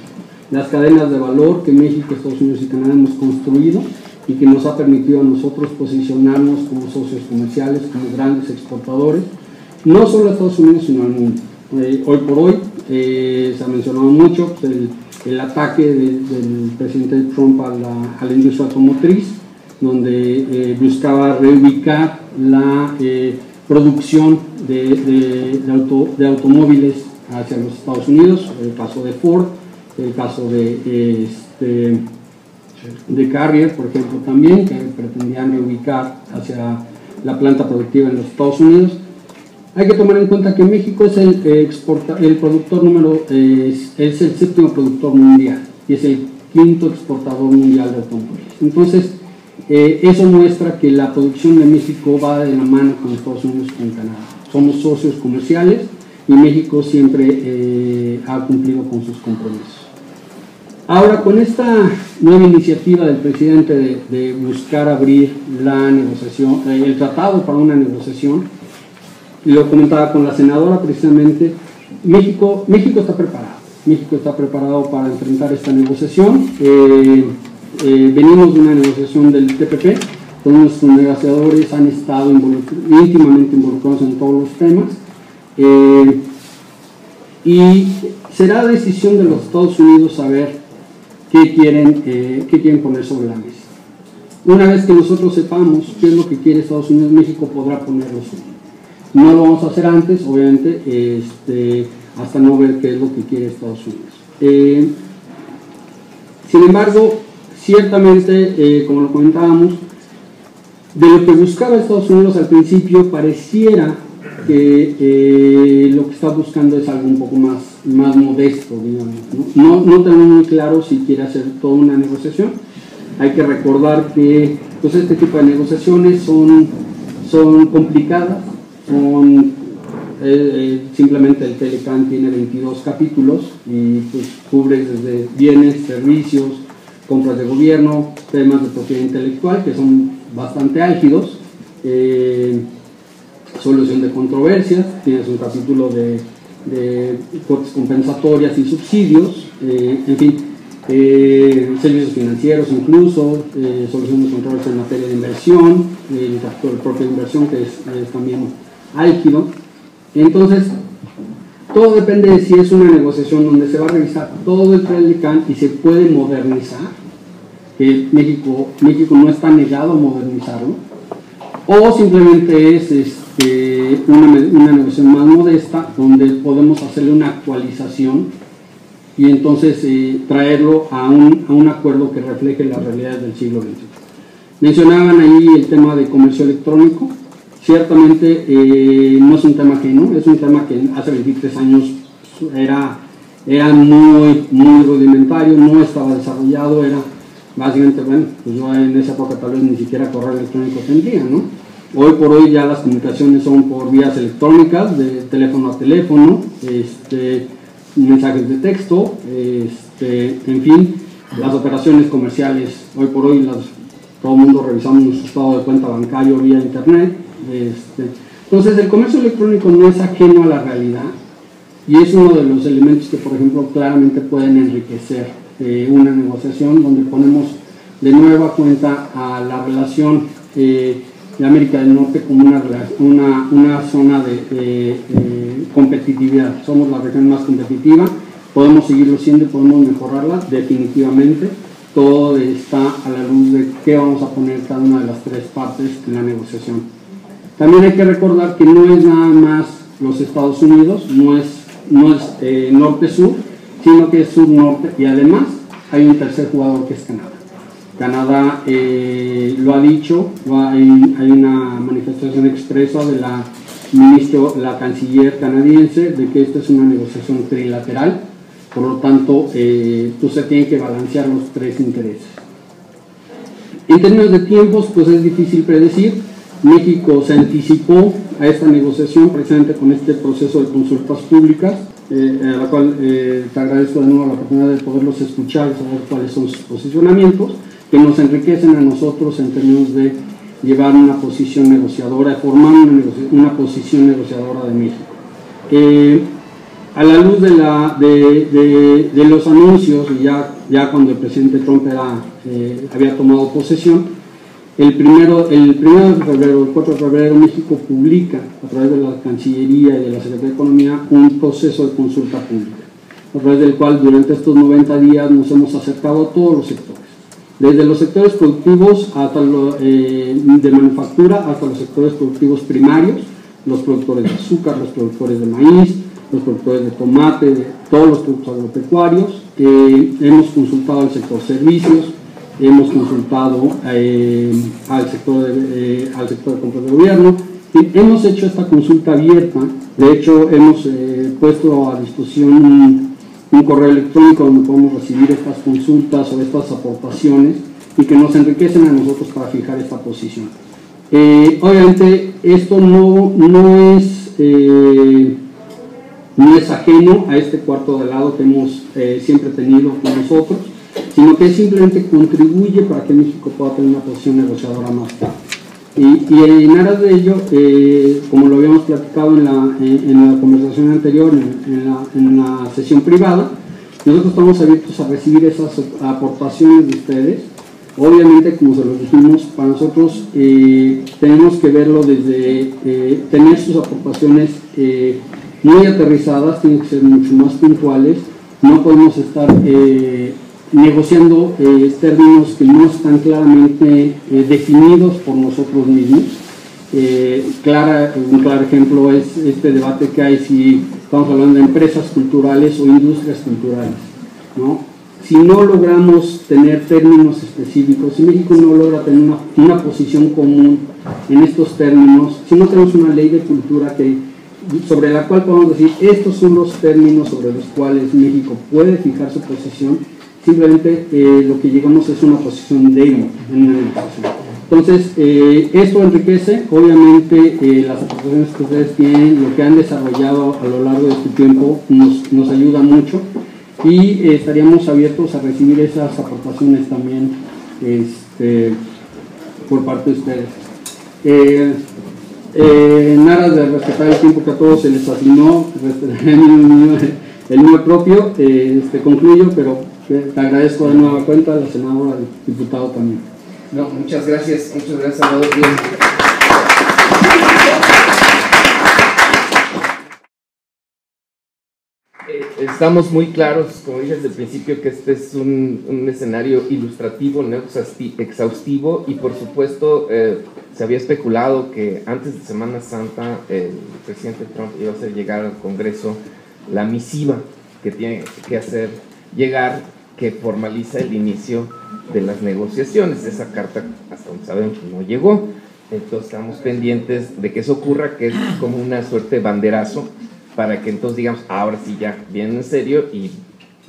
las cadenas de valor que México, Estados Unidos y Canadá hemos construido y que nos ha permitido a nosotros posicionarnos como socios comerciales, como grandes exportadores, no solo a Estados Unidos sino al mundo. Hoy por hoy se ha mencionado mucho pues, el ataque del presidente Trump a la industria automotriz, donde buscaba reubicar la producción de automóviles hacia los Estados Unidos, el caso de Ford, el caso de Carrier, por ejemplo, también, que pretendían reubicar hacia la planta productiva en los Estados Unidos. Hay que tomar en cuenta que México es el productor es el séptimo productor mundial y es el quinto exportador mundial de automóviles. Entonces, eso muestra que la producción de México va de la mano con Estados Unidos y con Canadá. Somos socios comerciales y México siempre ha cumplido con sus compromisos. Ahora, con esta nueva iniciativa del presidente de buscar abrir la negociación, el tratado para una negociación, y lo comentaba con la senadora precisamente, México está preparado. México está preparado para enfrentar esta negociación. Venimos de una negociación del TPP, todos nuestros negociadores han estado íntimamente involucrados en todos los temas. Y será decisión de los Estados Unidos saber qué quieren poner sobre la mesa. Una vez que nosotros sepamos qué es lo que quiere Estados Unidos, México podrá ponerlo suyo. No lo vamos a hacer antes, obviamente, hasta no ver qué es lo que quiere Estados Unidos. Sin embargo, ciertamente, como lo comentábamos, de lo que buscaba Estados Unidos al principio pareciera que lo que está buscando es algo un poco más modesto, digamos, ¿no? No tenemos muy claro si quiere hacer toda una negociación. Hay que recordar que pues, este tipo de negociaciones son complicadas, simplemente el Telecán tiene 22 capítulos y pues, cubre desde bienes, servicios, compras de gobierno, temas de propiedad intelectual que son bastante álgidos, solución de controversias, tienes un capítulo de cortes compensatorias y subsidios, en fin, servicios financieros incluso, solución de controversias en materia de inversión, el factor propio de inversión que es también álgido. Entonces, todo depende de si es una negociación donde se va a revisar todo el Telecán y se puede modernizar, que México no está negado a modernizarlo, o simplemente es una negociación más modesta donde podemos hacerle una actualización y entonces traerlo a un acuerdo que refleje las realidades del siglo XXI. Mencionaban ahí el tema de comercio electrónico. Ciertamente no es un tema ajeno, es un tema que hace 23 años era muy rudimentario, no estaba desarrollado, era básicamente, bueno, pues yo en esa época tal vez ni siquiera correo electrónico tendría, ¿no? Hoy por hoy ya las comunicaciones son por vías electrónicas, de teléfono a teléfono, mensajes de texto, en fin, las operaciones comerciales, hoy por hoy todo el mundo revisamos nuestro estado de cuenta bancario vía internet. Entonces el comercio electrónico no es ajeno a la realidad y es uno de los elementos que, por ejemplo, claramente pueden enriquecer una negociación donde ponemos de nueva cuenta a la relación de América del Norte como una zona de competitividad. Somos la región más competitiva, podemos seguirlo siendo y podemos mejorarla definitivamente. Todo está a la luz de qué vamos a poner cada una de las tres partes en la negociación. También hay que recordar que no es nada más los Estados Unidos, no es norte-sur, sino que es sur-norte y además hay un tercer jugador que es Canadá. Canadá lo ha dicho, hay una manifestación expresa de la canciller canadiense de que esta es una negociación trilateral, por lo tanto pues se tienen que balancear los tres intereses. En términos de tiempos, pues es difícil predecir. México se anticipó a esta negociación precisamente con este proceso de consultas públicas, a la cual te agradezco de nuevo la oportunidad de poderlos escuchar y saber cuáles son sus posicionamientos, que nos enriquecen a nosotros en términos de llevar una posición negociadora, de formar una posición negociadora de México. A la luz de los anuncios, y ya cuando el presidente Trump había tomado posesión, el 1 de febrero, el 4 de febrero, México publica a través de la Cancillería y de la Secretaría de Economía un proceso de consulta pública, a través del cual durante estos 90 días nos hemos acercado a todos los sectores, desde los sectores productivos hasta de manufactura hasta los sectores productivos primarios, los productores de azúcar, los productores de maíz, los productores de tomate, de todos los productos agropecuarios. Hemos consultado al sector servicios, hemos consultado al sector de compras de gobierno, hemos hecho esta consulta abierta. De hecho hemos puesto a disposición un correo electrónico donde podemos recibir estas consultas o estas aportaciones y que nos enriquecen a nosotros para fijar esta posición. Obviamente esto no es ajeno a este cuarto de lado que hemos siempre tenido con nosotros. sino que simplemente contribuye para que México pueda tener una posición negociadora más clara. Y en aras de ello, como lo habíamos platicado en la conversación anterior, en la sesión privada, nosotros estamos abiertos a recibir esas aportaciones de ustedes. Obviamente, como se los dijimos, para nosotros tenemos que verlo desde tener sus aportaciones muy aterrizadas, tienen que ser mucho más puntuales. No podemos estar negociando términos que no están claramente definidos por nosotros mismos. Un claro ejemplo es este debate que hay si estamos hablando de empresas culturales o industrias culturales, ¿no? Si no logramos tener términos específicos, si México no logra tener una posición común en estos términos, si no tenemos una ley de cultura sobre la cual podemos decir estos son los términos sobre los cuales México puede fijar su posición, simplemente lo que llegamos es una posición débil en una negociación. Entonces, esto enriquece, obviamente, las aportaciones que ustedes tienen, lo que han desarrollado a lo largo de este tiempo, nos ayuda mucho, y estaríamos abiertos a recibir esas aportaciones también por parte de ustedes. En aras de respetar el tiempo que a todos se les asignó, el mío propio, concluyo, pero te agradezco de nueva cuenta a la senadora, al diputado también. No, muchas gracias, Salvador. Bien. Estamos muy claros, como dije desde el principio, que este es un escenario ilustrativo, no exhaustivo, y por supuesto se había especulado que antes de Semana Santa el presidente Trump iba a hacer llegar al Congreso la misiva que tiene que hacer llegar, que formaliza el inicio de las negociaciones. Esa carta, hasta donde sabemos, no llegó. Entonces estamos pendientes de que eso ocurra, que es como una suerte de banderazo, para que entonces digamos, ahora sí ya viene en serio, y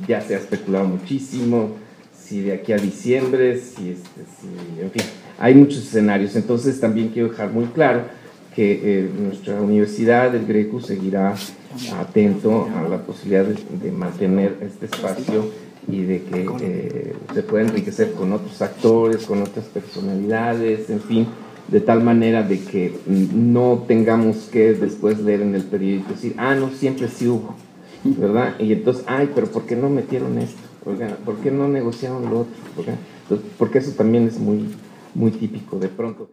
ya se ha especulado muchísimo, si de aquí a diciembre, en fin, hay muchos escenarios. Entonces también quiero dejar muy claro que nuestra universidad, el GRECU, seguirá atento a la posibilidad de mantener este espacio y de que se pueda enriquecer con otros actores, con otras personalidades, en fin, de tal manera de que no tengamos que después leer en el periódico decir, no, siempre sí hubo, ¿verdad? Y entonces, pero ¿por qué no metieron esto? ¿Por qué no negociaron lo otro? Entonces, porque eso también es muy, muy típico de pronto.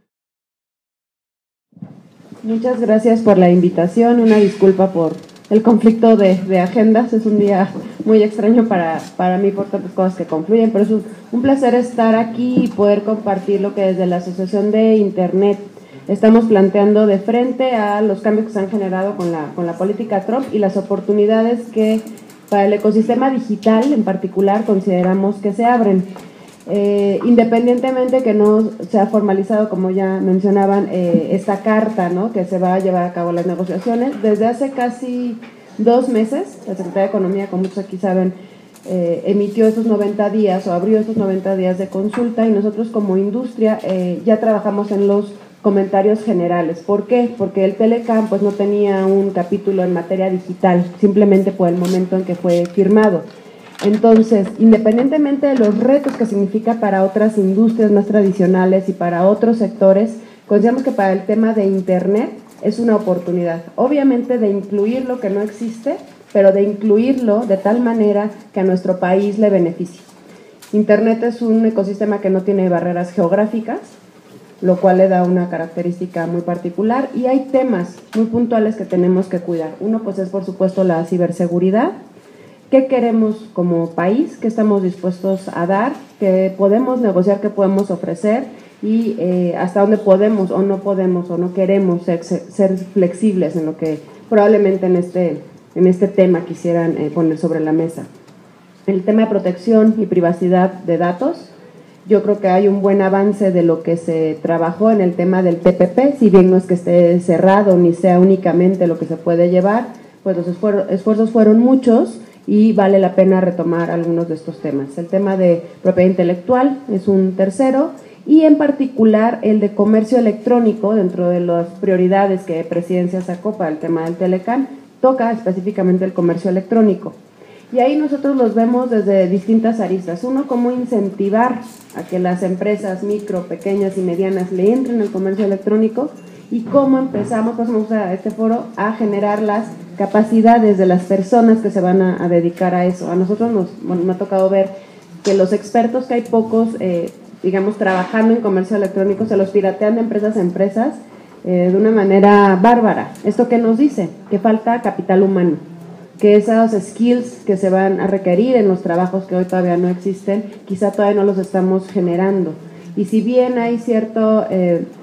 Muchas gracias por la invitación, una disculpa por el conflicto de agendas, es un día muy extraño para mí por tantas cosas que confluyen, pero es un placer estar aquí y poder compartir lo que desde la Asociación de Internet estamos planteando de frente a los cambios que se han generado con la política Trump y las oportunidades que para el ecosistema digital en particular consideramos que se abren. Independientemente que no se ha formalizado, como ya mencionaban, esta carta, ¿no?, que se va a llevar a cabo las negociaciones, desde hace casi 2 meses, la Secretaría de Economía, como muchos aquí saben, emitió estos 90 días o abrió estos 90 días de consulta, y nosotros como industria ya trabajamos en los comentarios generales. ¿Por qué? Porque el Telecam pues no tenía un capítulo en materia digital, simplemente por el momento en que fue firmado. Entonces, independientemente de los retos que significa para otras industrias más tradicionales y para otros sectores, consideramos que para el tema de Internet es una oportunidad, obviamente de incluir lo que no existe, pero de incluirlo de tal manera que a nuestro país le beneficie. Internet es un ecosistema que no tiene barreras geográficas, lo cual le da una característica muy particular, y hay temas muy puntuales que tenemos que cuidar. Uno pues es por supuesto la ciberseguridad. ¿Qué queremos como país? ¿Qué estamos dispuestos a dar? ¿Qué podemos negociar? ¿Qué podemos ofrecer? Y hasta dónde podemos o no queremos ser flexibles en lo que probablemente en este tema quisieran poner sobre la mesa. El tema de protección y privacidad de datos, yo creo que hay un buen avance de lo que se trabajó en el tema del TPP, si bien no es que esté cerrado ni sea únicamente lo que se puede llevar, pues los esfuerzos fueron muchos, y vale la pena retomar algunos de estos temas. El tema de propiedad intelectual es un tercero, y en particular el de comercio electrónico, dentro de las prioridades que Presidencia sacó para el tema del Telecam, toca específicamente el comercio electrónico. Y ahí nosotros los vemos desde distintas aristas. Uno, cómo incentivar a que las empresas micro, pequeñas y medianas le entren al comercio electrónico, y cómo empezamos, por eso me gusta este foro, a generar las capacidades de las personas que se van a dedicar a eso. A nosotros me ha tocado ver que los expertos, que hay pocos, digamos, trabajando en comercio electrónico, se los piratean de empresas a empresas de una manera bárbara. ¿Esto qué nos dice? Que falta capital humano, que esos skills que se van a requerir en los trabajos que hoy todavía no existen, quizá todavía no los estamos generando. Y si bien hay cierta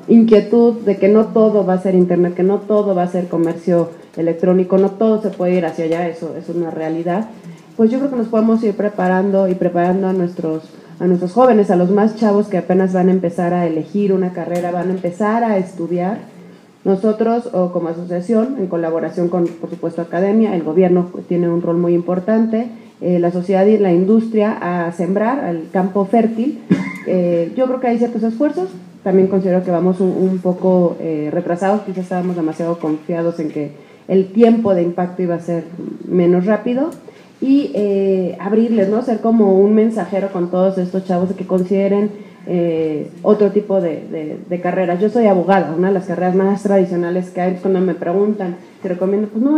inquietud de que no todo va a ser internet, que no todo va a ser comercio electrónico, no todo se puede ir hacia allá, eso es una realidad, pues yo creo que nos podemos ir preparando a nuestros jóvenes, a los más chavos que apenas van a empezar a elegir una carrera, van a empezar a estudiar. Nosotros, o como asociación, en colaboración con, por supuesto, academia, el gobierno tiene un rol muy importante, la sociedad y la industria, a sembrar al campo fértil. Yo creo que hay ciertos esfuerzos, también considero que vamos un poco retrasados, quizás estábamos demasiado confiados en que el tiempo de impacto iba a ser menos rápido, y abrirles, ¿no? Ser como un mensajero con todos estos chavos de que consideren otro tipo de carreras. Yo soy abogada, una de las carreras más tradicionales que hay. Cuando me preguntan, te recomiendo, pues no,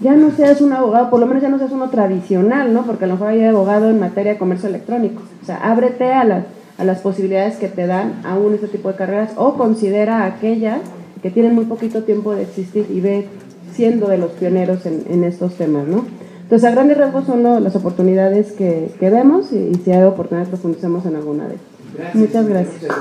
ya no seas un abogado, por lo menos ya no seas uno tradicional, ¿no? Porque a lo mejor hay abogado en materia de comercio electrónico. O sea, ábrete a las posibilidades que te dan aún este tipo de carreras, o considera aquellas que tienen muy poquito tiempo de existir y ve siendo de los pioneros en estos temas, ¿no? Entonces, a grandes rasgos son las oportunidades que vemos, y si hay oportunidad profundizamos en alguna de ellas. Muchas gracias.